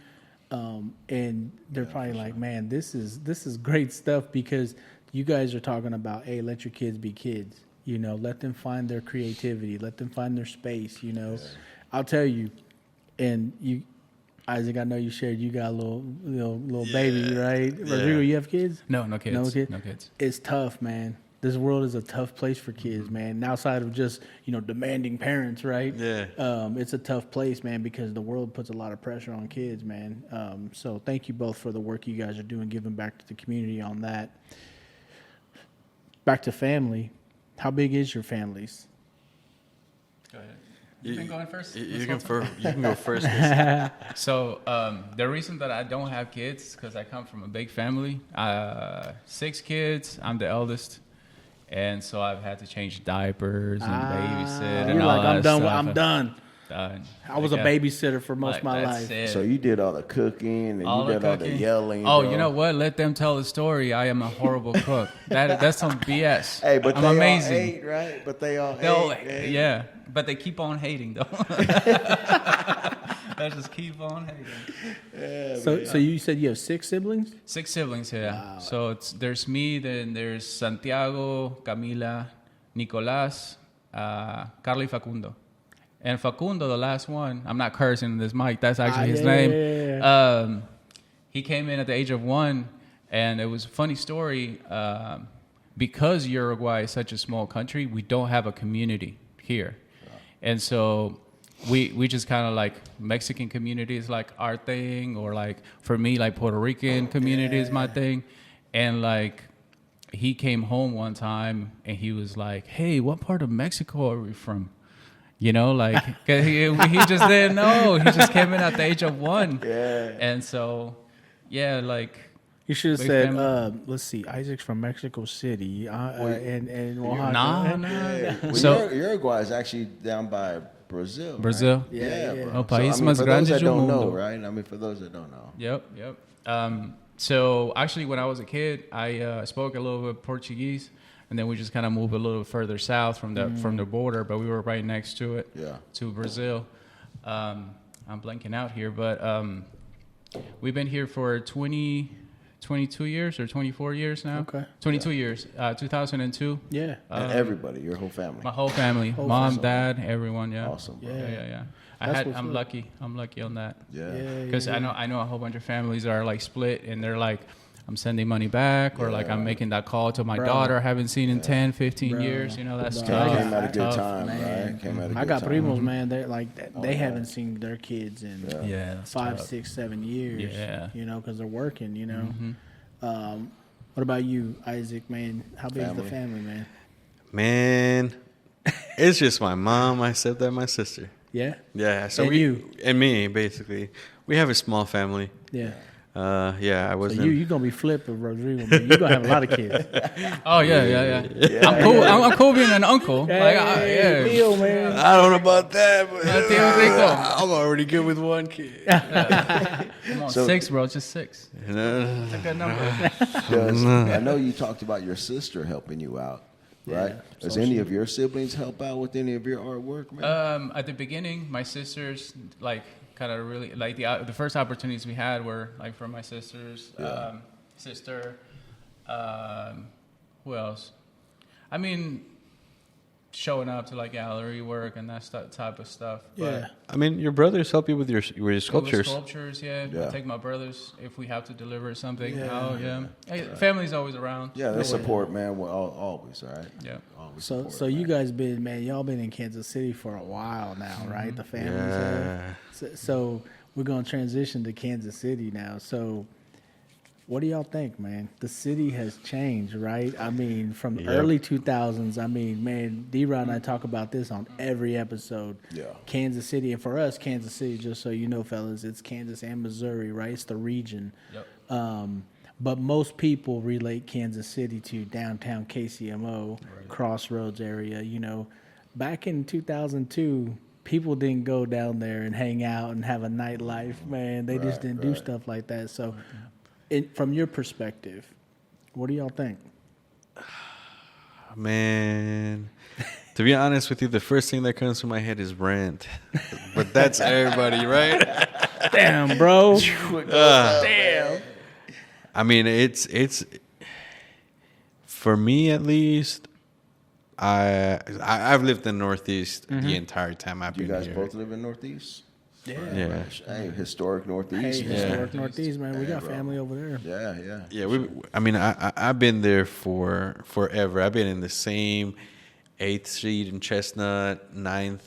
And they're probably like, man, this is great stuff because you guys are talking about, hey, let your kids be kids, you know, let them find their creativity, let them find their space, you know. I'll tell you, And you, Isaac, I know you shared you got a little baby, right? Yeah. Rodrigo, you have kids? No kids. No kids? No kids. It's tough, man. This world is a tough place for kids, man. And outside of just, demanding parents, right? Yeah. It's a tough place, man, because the world puts a lot of pressure on kids, man. So thank you both for the work you guys are doing, giving back to the community on that. Back to family. How big is your families? Go ahead. You been going first? You can go first. So the reason that I don't have kids is because I come from a big family. 6 kids. I'm the eldest. And so I've had to change diapers and babysit and You're all like, that I'm done. stuff. I'm done. I was a babysitter for most of my that's life. it. So you did all the cooking and All you the did all the cooking. yelling. Oh, bro. you know what? Let them tell the story. I am a horrible cook. That's some BS. Hey, but I'm they amazing. all ate, right? But they all They'll- ate. yeah, but they keep on hating though. They just keep on hating. So you said you have 6 siblings? 6 siblings, yeah. So there's me, then there's Santiago, Camila, Nicolás, Carly, Facundo. And Facundo, the last one, I'm not cursing in this mic, that's actually his name. Yeah. He came in at the age of 1, and it was a funny story. Because Uruguay is such a small country, we don't have a community here. And so we just kind of like Mexican community is like our thing, or like for me, like Puerto Rican community is my thing. And like he came home one time and he was like, "Hey, what part of Mexico are we from?" Like 'cause he just didn't know. He just came in at the age of 1. Yeah. And so, yeah, like You should have big said, family. let's see, Isaac's from Mexico City and Oaxaca. Nah. Well, So- Uruguay is actually down by Brazil. right? Brazil. Yeah, Yeah. bro. El país so, más for grande those that del don't know, mundo. right? I mean, for those that don't know. Yep. So actually, when I was a kid, I spoke a little bit Portuguese, and then we just kind of moved a little further south from the border, but we were right next to it, Yeah. to Brazil. I'm blanking out here, but we've been here for 22 years or 24 years now. Okay. 22 years. 2002. Yeah. And everybody, your whole family. My whole family, mom, dad, everyone. Yeah. Awesome. Bro. Yeah. That's what's I'm up. lucky. I'm lucky on that. Yeah. Because I know a whole bunch of families are like split, and they're like, I'm sending money back, or like I'm making that call to my daughter I haven't seen in 10, 15 years. That's Bro. tough. Came at a good Tough. time, Man. right? Came at a good I got time. primos, man. They're like they haven't seen their kids in Yeah, that's 5, tough. 6, 7 years. Yeah. Because they're working. What about you, Isaac? Man, how big is the family, man? Man, it's just my mom, my stepdad, my sister. Yeah. Yeah, so And you. and me, basically. We have a small family. Yeah. I So wasn't. you gonna be flipped with Rodrigo, man. You gonna have a lot of kids. Oh yeah. I'm cool. I'm cool being an uncle. Leo, man. I don't know about that, but Tío Rico. I'm already good with one kid. Come on, 6, bro. Just 6. That's a good number. Because I know you talked about your sister helping you out, right? Yeah, Does any of your siblings help out with any of your artwork, man? At the beginning, my sisters kind of really the first opportunities we had were like from my sisters, sister. Who else? I mean, showing up to like gallery work and that type of stuff. Yeah. I mean, your brothers help you with your sculptures. Sculptures, yeah. Yeah. I take my brothers if we have to deliver something. Yeah. Oh, yeah. Hey, family's always around. Yeah, they support, man. Well, always, right? Yeah. Always So support, so man. you guys y'all been in Kansas City for a while now, right? The families. Yeah. So we're gonna transition to Kansas City now. So what do y'all think, man? The city has changed, right? I mean, from the early 2000s. I mean, man, D-Rod and I talk about this on every episode. Yeah. Kansas City, and for us, Kansas City, just so you know, fellas, it's Kansas and Missouri, right? It's the region. Yep. But most people relate Kansas City to downtown KCMO, Crossroads area. Back in 2002, people didn't go down there and hang out and have a nightlife, man. They just didn't do stuff like that. So, from your perspective, what do y'all think? Man, to be honest with you, the first thing that comes to my head is rent. But that's everybody, right? Damn, bro. Damn. I mean, it's for me at least. I've lived in Northeast the entire time I've You been guys here. both live in Northeast? Yeah. Hey, historic Northeast. Historic Northeast, man. We got family over there. Yeah. I mean, I've been there for forever. I've been in the same 8th Street and Chestnut, 9th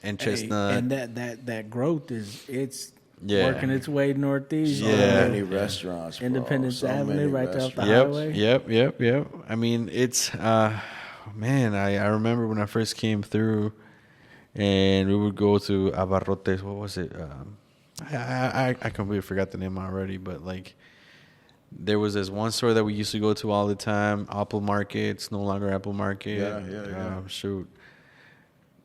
and Chestnut. And that growth it's working its way northeast. So many restaurants, bro. Independence Avenue, right there off the Yep, highway. Yep. I mean, it's man. I remember when I first came through, and we would go to Abarrotes. What was it? I completely forgot the name already, but like, there was this one store that we used to go to all the time. Apple Market. It's no longer Apple Market. Yeah. Shoot.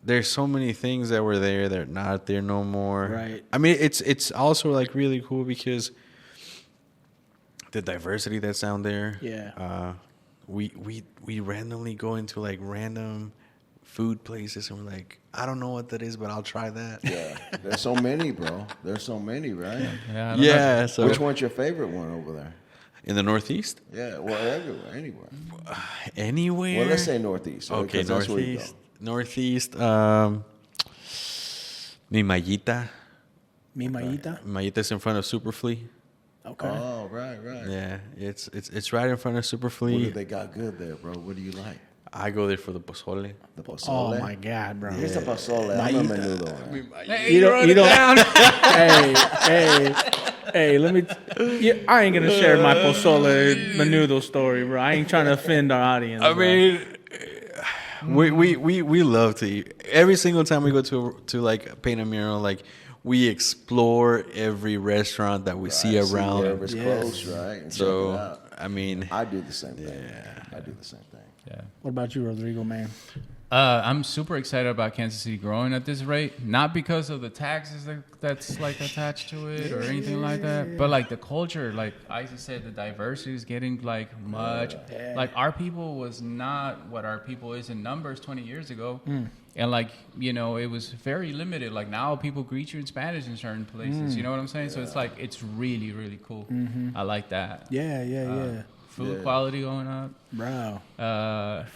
There's so many things that were there that are not there no more. Right. I mean, it's also like really cool because the diversity that's down there. Yeah. We randomly go into like random food places and we're like, I don't know what that is, but I'll try that. Yeah. There's so many, bro. There's so many, right? Yeah. So which one's your favorite one over there? in the Northeast? Yeah. Well, everywhere, anywhere. Anywhere. Well, let's say Northeast. Okay, that's where you go. Northeast. Mi Mayita. Mi Mayita? Mayita's in front of Superfleet. Okay. Oh, right. Yeah, it's right in front of What do Superfleet. they got good there, bro? What do you like? I go there for the pozole. The pozole? Oh my God, bro. Here's the pozole. I'm a menudo. Man. You don't. Hey, let me. I ain't gonna share my pozole menudo story, bro. I ain't trying to offend our audience. I bro. mean, we love to eat. Every single time we go to like paint a mural, like we explore every restaurant that we see around. Wherever's close, right? And check it So out. I mean, I do the same thing. I do the same thing. Yeah. What about you, Rodrigo, man? I'm super excited about Kansas City growing at this rate, not because of the taxes that's like attached to it or anything like that, but like the culture, like Isaac said, the diversity is getting like much. Like our people was not what our people is in numbers 20 years ago. And like, you know, it was very limited. Like now people greet you in Spanish in certain places. You know what I'm saying? So it's like, it's really, really cool. I like that. Yeah. Food quality going up. Bro.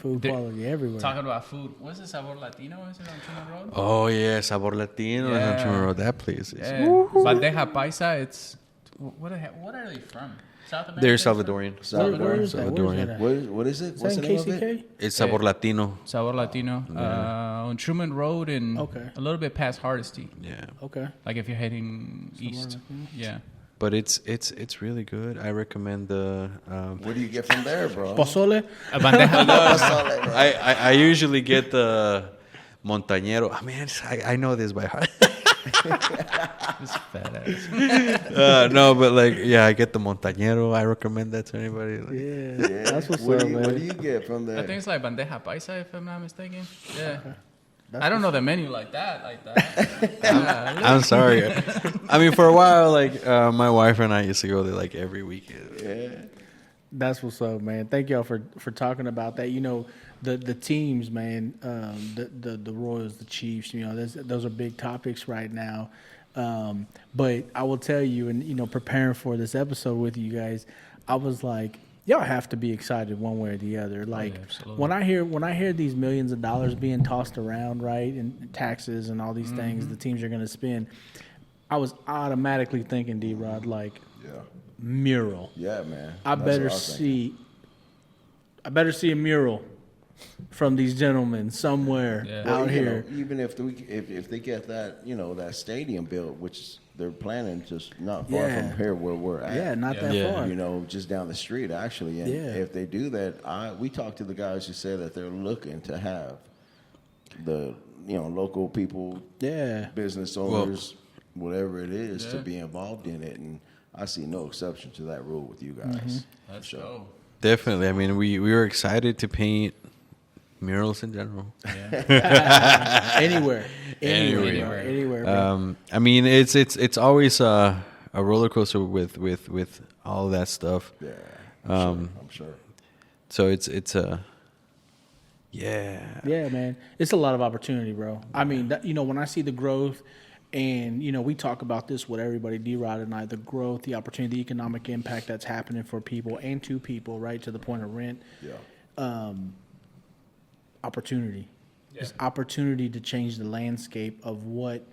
Food they're quality everywhere. Talking about food. What's the Sabor Latino? Is it on Truman Road? oh yeah, Sabor Latino. Yeah. I'm sure that place is. Yeah. Bandeja Paisa, it's... What are they from? South America? They're Salvadorian. Where is that? Where's that at? What is it? What's Is the that name in of it? KCK? It's Sabor Latino. Sabor Latino. On Truman Road and Okay. a little bit past Hardesty. Yeah, Okay. Like if you're heading east. Yeah. but it's really good. I recommend the. What do you get from there, bro? Pozole? Bandeja. Pozole, bro. I usually get the Montañero. I mean, I know this by heart. This fat ass. No, but like, yeah, I get the Montañero. I recommend that to anybody. Like, Yeah. That's what's What up, do man. you get from there? I think it's like Bandeja Paisa, if I'm not mistaken. Yeah. I don't know the menu like that. I'm sorry. I mean, for a while, like my wife and I used to go there like every weekend. Yeah. That's what's up, man. Thank y'all for talking about that. You know, the teams, man, the Royals, the Chiefs, you know, those are big topics right now. But I will tell you, and, you know, preparing for this episode with you guys, I was like, y'all have to be excited one way or the other. Like when I hear these millions of dollars being tossed around, right, and taxes and all these things the teams are going to spend, I was automatically thinking, D-Rod, like mural. Yeah, man. I That's better what I was thinking. see a mural from these gentlemen somewhere Well, out you here. know, even if they get that, you know, that stadium built, which they're planning just not far from here where we're at. Yeah, not that Yeah. far. You know, just down the street actually. And Yeah. if they do that, we talked to the guys who said that they're looking to have the, you know, local people, Yeah. business owners, whatever it is, to be involved in it. And I see no exception to that rule with you guys. Let's go. Definitely. I mean, we were excited to paint murals in general. Anywhere. Man. I mean, it's always a roller coaster with all of that stuff. Yeah, I'm sure. So it's yeah. Yeah, man. It's a lot of opportunity, bro. I mean, you know, when I see the growth, and, you know, we talk about this with everybody, D-Rod and I, the growth, the opportunity, the economic impact that's happening for people and to people, right, to the point of rent. Yeah. Opportunity. It's opportunity to change the landscape of what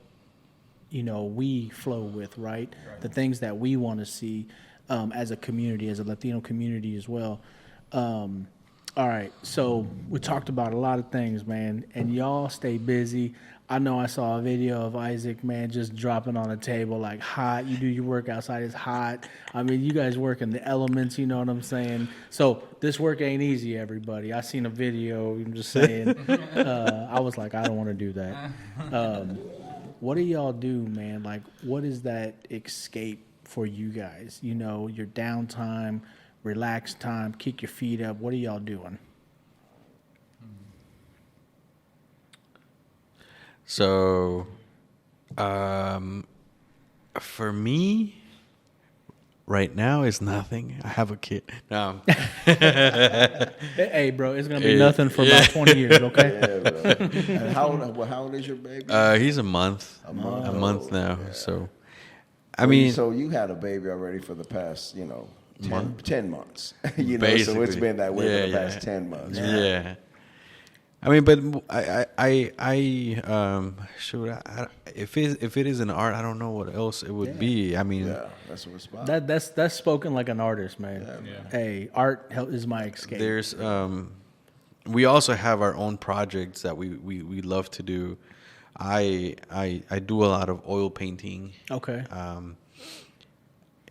we flow with, right? The things that we want to see as a community, as a Latino community as well. All right, so we talked about a lot of things, man, and y'all stay busy. I know I saw a video of Isaac, man, just dropping on a table like hot. You do your work outside, it's hot. I mean, you guys work in the elements, you know what I'm saying? So this work ain't easy, everybody. I seen a video, I'm just saying. I was like, I don't want to do that. What do y'all do, man? Like, what is that escape for you guys? Your downtime, relax time, kick your feet up. What are y'all doing? So, for me, right now is nothing. I have a kid. No. Hey, bro, it's gonna be nothing for about 20 years, okay? Yeah, bro. And how old is your baby? He's a month. A month. A month now. Yeah. So, So you had a baby already for the past, 10 months. So it's been that way for the past 10 months. Yeah. I mean, but if it is an art, I don't know what else it would be. I mean, that's what it's about. That's spoken like an artist, man. Yeah. Hey, art is my escape. There's we also have our own projects that we love to do. I do a lot of oil painting. Okay.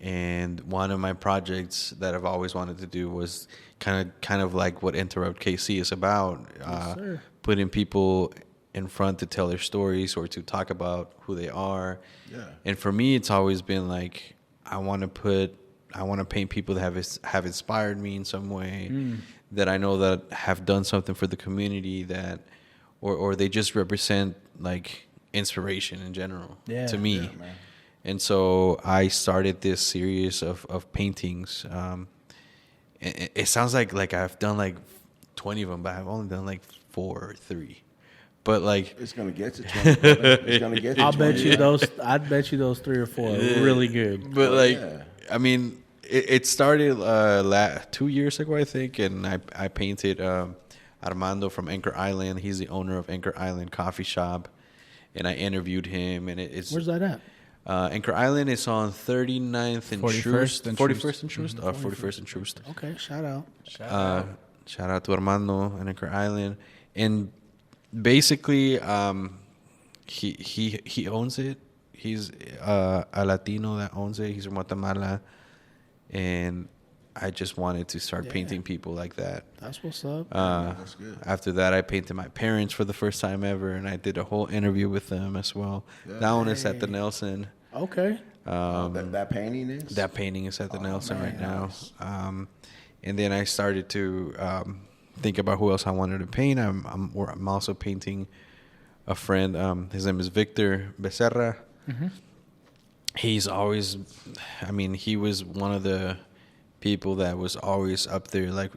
And one of my projects that I've always wanted to do was kind of like what Enterrupt KC is about, putting people in front to tell their stories or to talk about who they are. Yeah. And for me, it's always been like I want to paint people that have inspired me in some way, that I know that have done something for the community, that or they just represent like inspiration in general to me. Yeah, man. And so I started this series of paintings. It sounds like I've done like 20 of them, but I've only done like 4 or 3. But like it's gonna get to 20. It's gonna get to I'd 20. bet you those 3 or 4 are really good. But I mean, it started 2 years ago, I think, and I painted Armando from Anchor Island. He's the owner of Anchor Island Coffee Shop, and I interviewed him. And it's where's that at? Anchor Island is on 39th and 41st and Troost. 41st and Troost. Okay, shout out. Shout out to Armando and Anchor Island. And basically, he owns it. He's a Latino that owns it. He's from Guatemala. And I just wanted to start painting people like that. That's what's up. That's good. After that, I painted my parents for the first time ever, and I did a whole interview with them as well. Yeah. That one is at the Nelson. Okay. That painting is? That painting is at the Nelson right now. And then I started to think about who else I wanted to paint. I'm also painting a friend. His name is Victor Becerra. Mm-hmm. He's always, he was one of the people that was always up there, like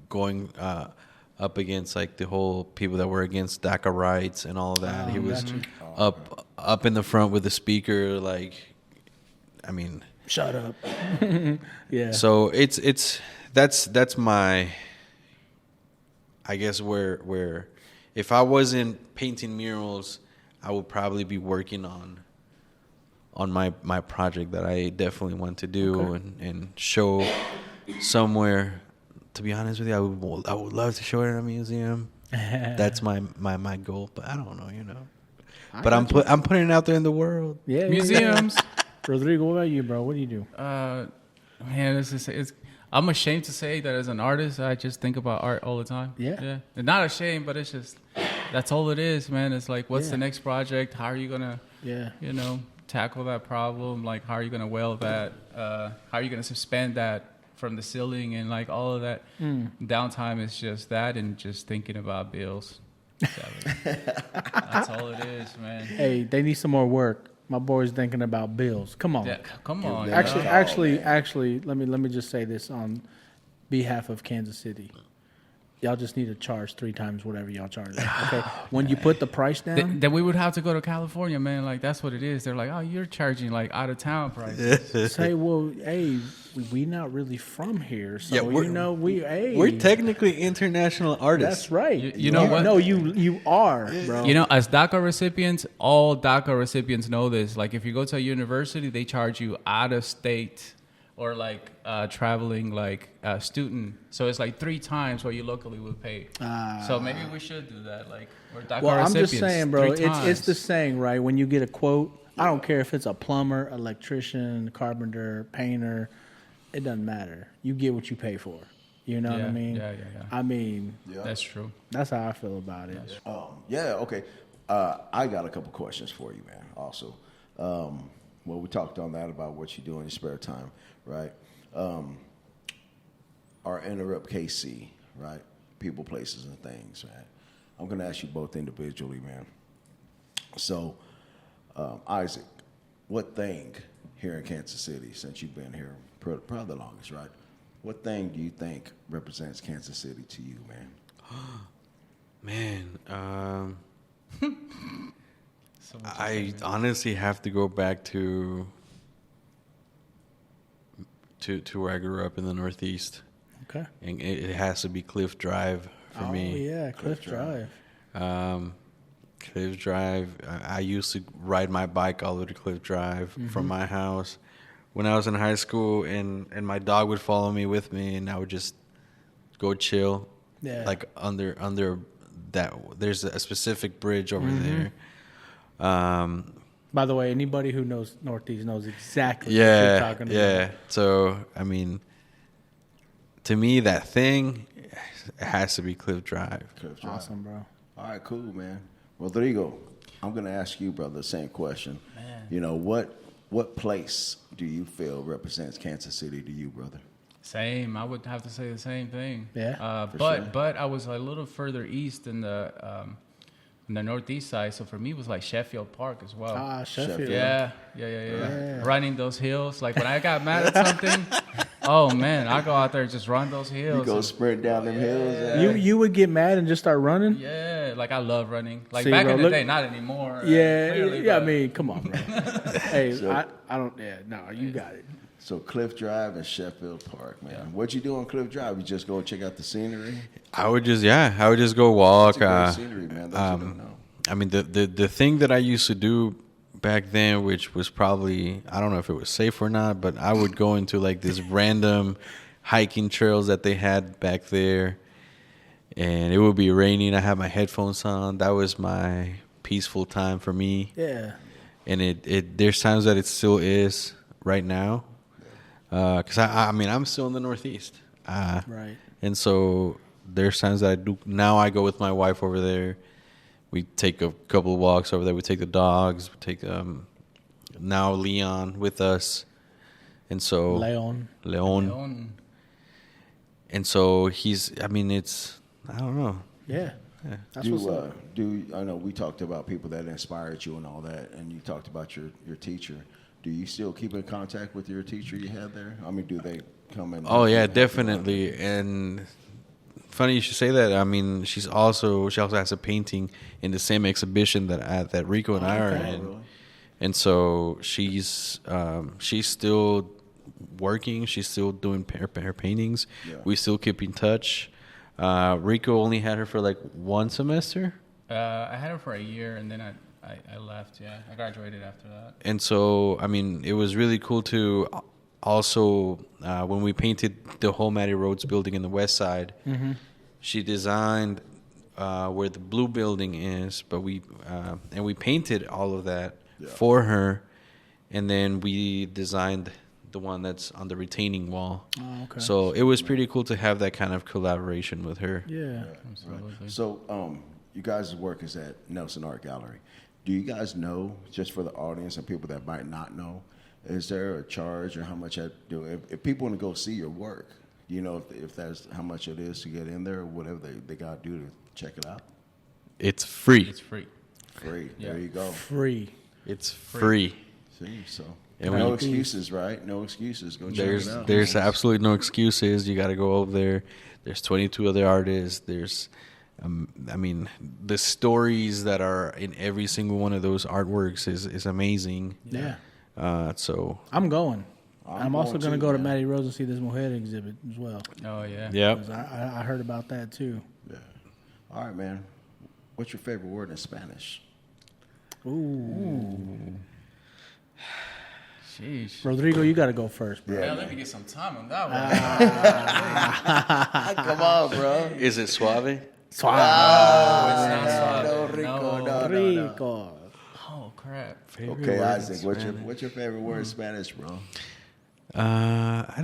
going up against like the whole people that were against DACA rights and all of that. He was up in the front with the speaker, shut up. Yeah. So that's my, I guess where if I wasn't painting murals, I would probably be working on my project that I definitely want to do and show somewhere. To be honest with you, I would love to show it in a museum. That's my goal, but I don't know, But I'm putting it out there in the world. Yeah, museums. Rodrigo, what about you, bro? What do you do? Man, I'm ashamed to say that as an artist, I just think about art all the time. Yeah. And not ashamed, but it's just that's all it is, man. It's like, what's the next project? How are you gonna, tackle that problem? Like, how are you gonna weld that? How are you gonna suspend that from the ceiling and like all of that? Downtime is just that and just thinking about bills. That's all it is, man. Hey, they need some more work. My boy's thinking about bills. Come on. Yeah, come on. Actually, let me just say this on behalf of Kansas City. y'all just need to charge 3 times whatever y'all charge. Okay, when you put the price down, Then we would have to go to California, man. Like that's what it is. They're like, oh, you're charging like out of town prices. say, well, hey, we not really from here, so Yeah, we're technically international artists. That's right. You know what? No, you are, bro. You know, as DACA recipients, all DACA recipients know this. Like, if you go to a university, they charge you out of state or like traveling like student. So it's like 3 times what you locally would pay. So maybe we should do that. Like, we're DACA Well, I'm recipients. just saying, bro. 3 times. It's the saying, right? When you get a quote, I don't care if it's a plumber, electrician, carpenter, painter. It doesn't matter. You get what you pay for. You know what I mean? Yeah. I mean, That's true. that's how I feel about it. Okay. I got a couple questions for you, man. Also, well, we talked on that about what you do in your spare time, right? Our Enterrupt KC, right? People, places, and things, right? I'm gonna ask you both individually, man. So, Isaac, what thing here in Kansas City, since you've been here probably the longest, right? What thing do you think represents Kansas City to you, man? Man, So much I honestly have to go back to where I grew up in the Northeast, Okay. and it has to be Cliff Drive for me. Oh yeah, Cliff Drive. Cliff Drive. I used to ride my bike all the way to Cliff Drive from my house when I was in high school, and my dog would follow me with me, and I would just go chill. Yeah. Like under that. There's a specific bridge over there. By the way, anybody who knows Northeast knows exactly what you're talking about. Yeah. So I mean, to me, that thing has to be Cliff Drive. Cliff Drive. Awesome, bro. All right, cool, man. Rodrigo, I'm gonna ask you, brother, the same question. Man. You know, what place do you feel represents Kansas City to you, brother? Same. I would have to say the same thing. Yeah, But I was a little further east in the northeast side, so for me it was like Sheffield Park as well. Sheffield. Yeah. Running those hills. Like when I got mad at something, oh man, I go out there and just run those hills. You go sprint down them hills. You would get mad and just start running? Yeah, like I love running. Like See, back bro, in the look- day, not anymore. Yeah, I but- mean, come on, bro. Hey, So- I don't. Yeah, no, you got it. So Cliff Drive and Sheffield Park, man. Yeah. What'd you do on Cliff Drive? You just go check out the scenery? I would just go walk. It's a great scenery, man. Those who don't know. I mean, the thing that I used to do back then, which was probably, I don't know if it was safe or not, but I would go into like this random hiking trails that they had back there, and it would be raining. I had my headphones on. That was my peaceful time for me. Yeah. And it there's times that it still is right now, because I mean, I'm still in the Northeast, Right. and so there's times that I do. Now I go with my wife over there. We take a couple of walks over there. We take the dogs. We take now Leon with us, and so Leon. Leon. And so he's. I mean, it's. I don't know. Yeah. That's what's up. I know we talked about people that inspired you and all that, and you talked about your teacher. Do you still keep in contact with your teacher you had there? I mean, do they come in? Oh yeah, definitely. And funny you should say that. I mean, she also has a painting in the same exhibition that Rico and I are in. Really? And so she's still working. She's still doing her paintings. Yeah. We still keep in touch. Rico only had her for like 1 semester. I had her for a year, and then I left. Yeah, I graduated after that. And so, I mean, it was really cool to also, when we painted the whole Matty Rhodes building in the west side, she designed where the blue building is, but we painted all of that for her, and then we designed the one that's on the retaining wall. Oh, okay. So it was pretty cool to have that kind of collaboration with her. Yeah. Absolutely. So, you guys' work is at Nelson Art Gallery. Do you guys know, just for the audience and people that might not know, is there a charge or how much I do? If people want to go see your work, do you know if that's how much it is to get in there or whatever they got to do to check it out? It's free. It's free. Free. Yeah. There you go. Free. It's free. See, so. And no excuses, right? No excuses. Go check it out. There's absolutely no excuses. You got to go over there. There's 22 other artists. There's, I mean, the stories that are in every single one of those artworks is amazing. Yeah. So I'm going. I'm also going to go to man. Matty Rose and see this Mujer exhibit as well. Oh yeah. yeah. 'Cause I heard about that too. Yeah. All right, man. What's your favorite word in Spanish? Ooh. Sheesh. Rodrigo, you got to go first, bro. Yeah, Man, let me get some time on that one. Come on, bro. Is it suave? Suave. No, Rico. No. Rico. Oh crap. Okay, Isaac. What's your favorite word in Spanish, bro? I've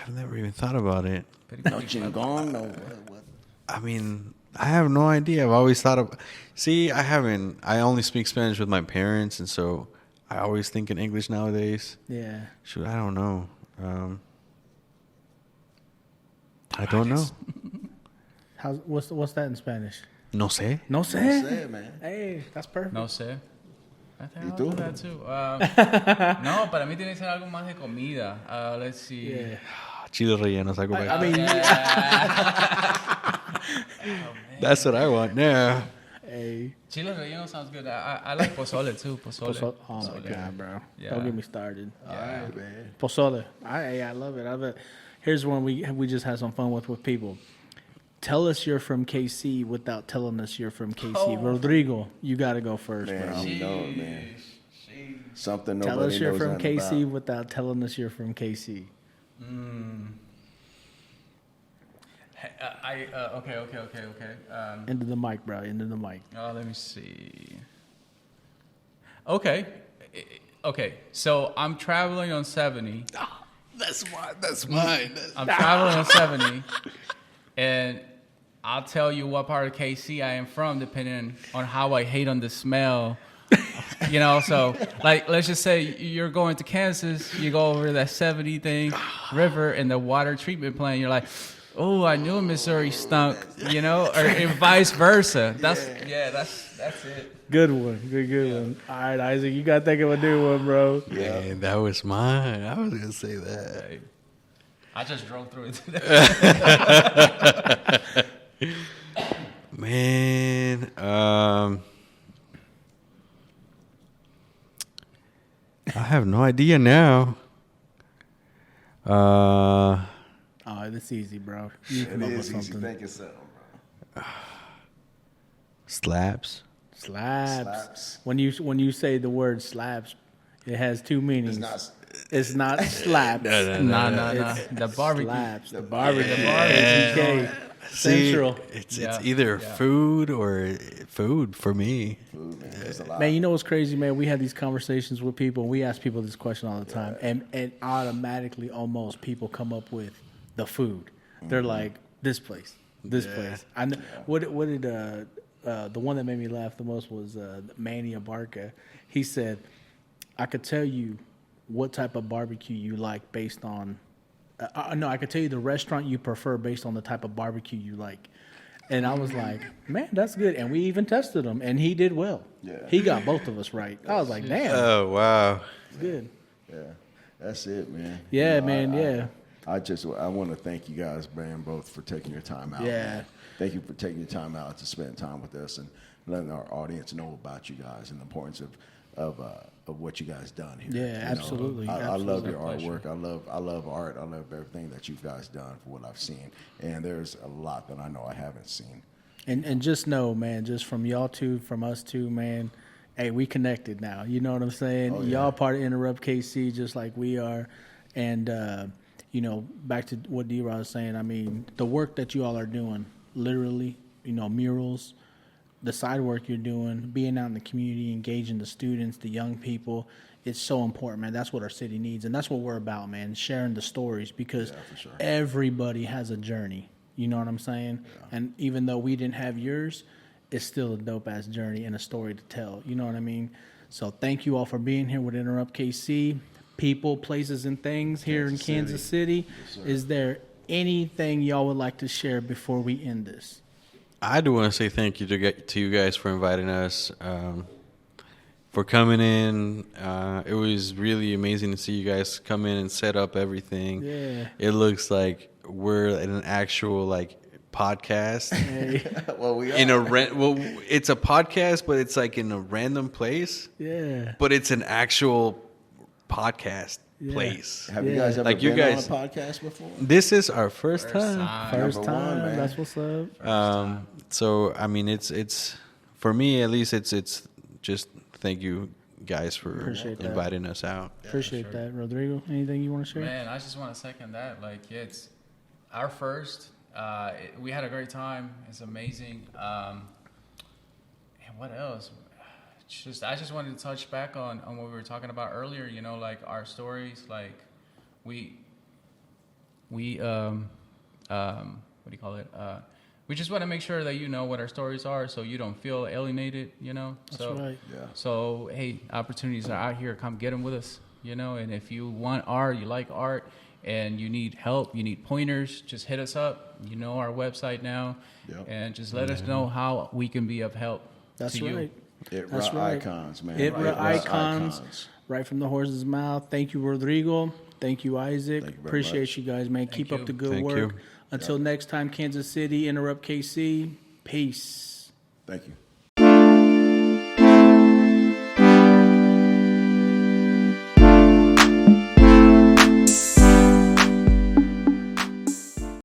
never even thought about it. No chingón. No. What? I mean, I have no idea. I've always thought of. See, I only speak Spanish with my parents, and so I always think in English nowadays. Yeah. Shoot, I don't know. I don't know. What's that in Spanish? No sé. No sé. No sé, man. Hey, that's perfect. No sé. I think ¿Y I'll tú? do that too. No, para mí tiene que ser algo más de comida. Let's see. Yeah. Chile rellenos. I go back. I mean, That's what I want now. hey. Chile relleno sounds good. I like pozole too. Pozole. Oh my god, bro! Yeah. Don't get me started. All right, man. Pozole. I love it. I love it. Here's one we just had some fun with people. Tell us you're from KC without telling us you're from KC. Oh. Rodrigo, you got to go first, Man, bro. I don't know, man. Something nobody Tell us you're knows from nothing KC about. without telling us you're from KC. Okay. Into the mic, bro. Into the mic. Let me see. Okay. So I'm traveling on 70. That's mine. I'm traveling on 70, and I'll tell you what part of KC I am from, depending on how I hate on the smell. You know, so like let's just say you're going to Kansas, you go over that 70 thing, river, and the water treatment plant. You're like, oh, I knew Missouri stunk. You know, or and vice versa. That's it. Good one. Good one. All right, Isaac, you got to think of a new one, bro. Man, that was mine. I was gonna say that. Hey, I just drove through it today. Man, I have no idea now. Oh, that's easy, bro. You It come up with is easy. something. Think of something, bro. Slaps. Slaps. When you say the word slaps, it has two meanings. It's not slaps. Nah. It's The barbecue. slaps. The barbecue. Yeah. BK. See, Central. it's Yeah. either Yeah. food or food for me. Food, man. There's a lot. Man, you know what's crazy, man? We have these conversations with people. We ask people this question all the time, and automatically, almost people come up with the food. They're like, this place. I know. What did the one that made me laugh the most was Manny Abarca. He said, I could tell you what type of barbecue you like based on. No, I could tell you the restaurant you prefer based on the type of barbecue you like. And I was like, man, that's good. And we even tested him, and he did well. Yeah. He got both of us right. I was like, damn, Oh wow! it's good. Yeah, that's it, man. Yeah, You know, man, yeah. I want to thank you guys, man, both for taking your time out. Yeah. Man. Thank you for taking your time out to spend time with us and letting our audience know about you guys and the importance of what you guys done here. Yeah, You know, absolutely. I love your Absolutely. artwork. I love art. I love everything that you guys done for what I've seen. And there's a lot that I know I haven't seen. And just know, man, just from y'all two, from us two, man, hey, we connected now. You know what I'm saying? Oh, yeah. Y'all part of Enterrupt KC just like we are. And, you know, back to what D-Rod was saying, I mean, the work that you all are doing, literally, you know, murals, the side work you're doing, being out in the community, engaging the students, the young people, it's so important, man. That's what our city needs. And that's what we're about, man, sharing the stories because for sure. everybody has a journey. You know what I'm saying? Yeah. And even though we didn't have yours, it's still a dope-ass journey and a story to tell. You know what I mean? So thank you all for being here with Enterrupt KC. People, places, and things here in Kansas City. Yes, Is there anything y'all would like to share before we end this? I do want to say thank you to you guys for inviting us. for coming in. It was really amazing to see you guys come in and set up everything. Yeah. It looks like we're in an actual like podcast. Well, we are. It's a podcast, but it's like in a random place. Yeah. But it's an actual podcast place. Have you guys ever Like you been guys- on a podcast before? This is our first time. First Number one, time. man. That's what's up. So I mean, it's for me at least. It's just thank you guys for Appreciate that. inviting us out. Appreciate that, Rodrigo. Anything you want to share? Man, I just want to second that. Like, yeah, it's our first. We had a great time. It's amazing. And what else? I just wanted to touch back on what we were talking about earlier. You know, like our stories. Like, we what do you call it? We just want to make sure that you know what our stories are, so you don't feel alienated. You know. That's right. Yeah. So, hey, opportunities are out here. Come get them with us, you know. And if you want art, you like art, and you need help, you need pointers, just hit us up. You know our website now. Yep. And just let us know how we can be of help That's to right. you. That's right. ITRAicons, man. ITRAicons, right from the horse's mouth. Thank you, Rodrigo. Thank you, Isaac. Thank you very Appreciate much. you guys, man. Keep up you. the good Thank work. you. Until next time, Kansas City, Enterrupt KC. Peace. Thank you.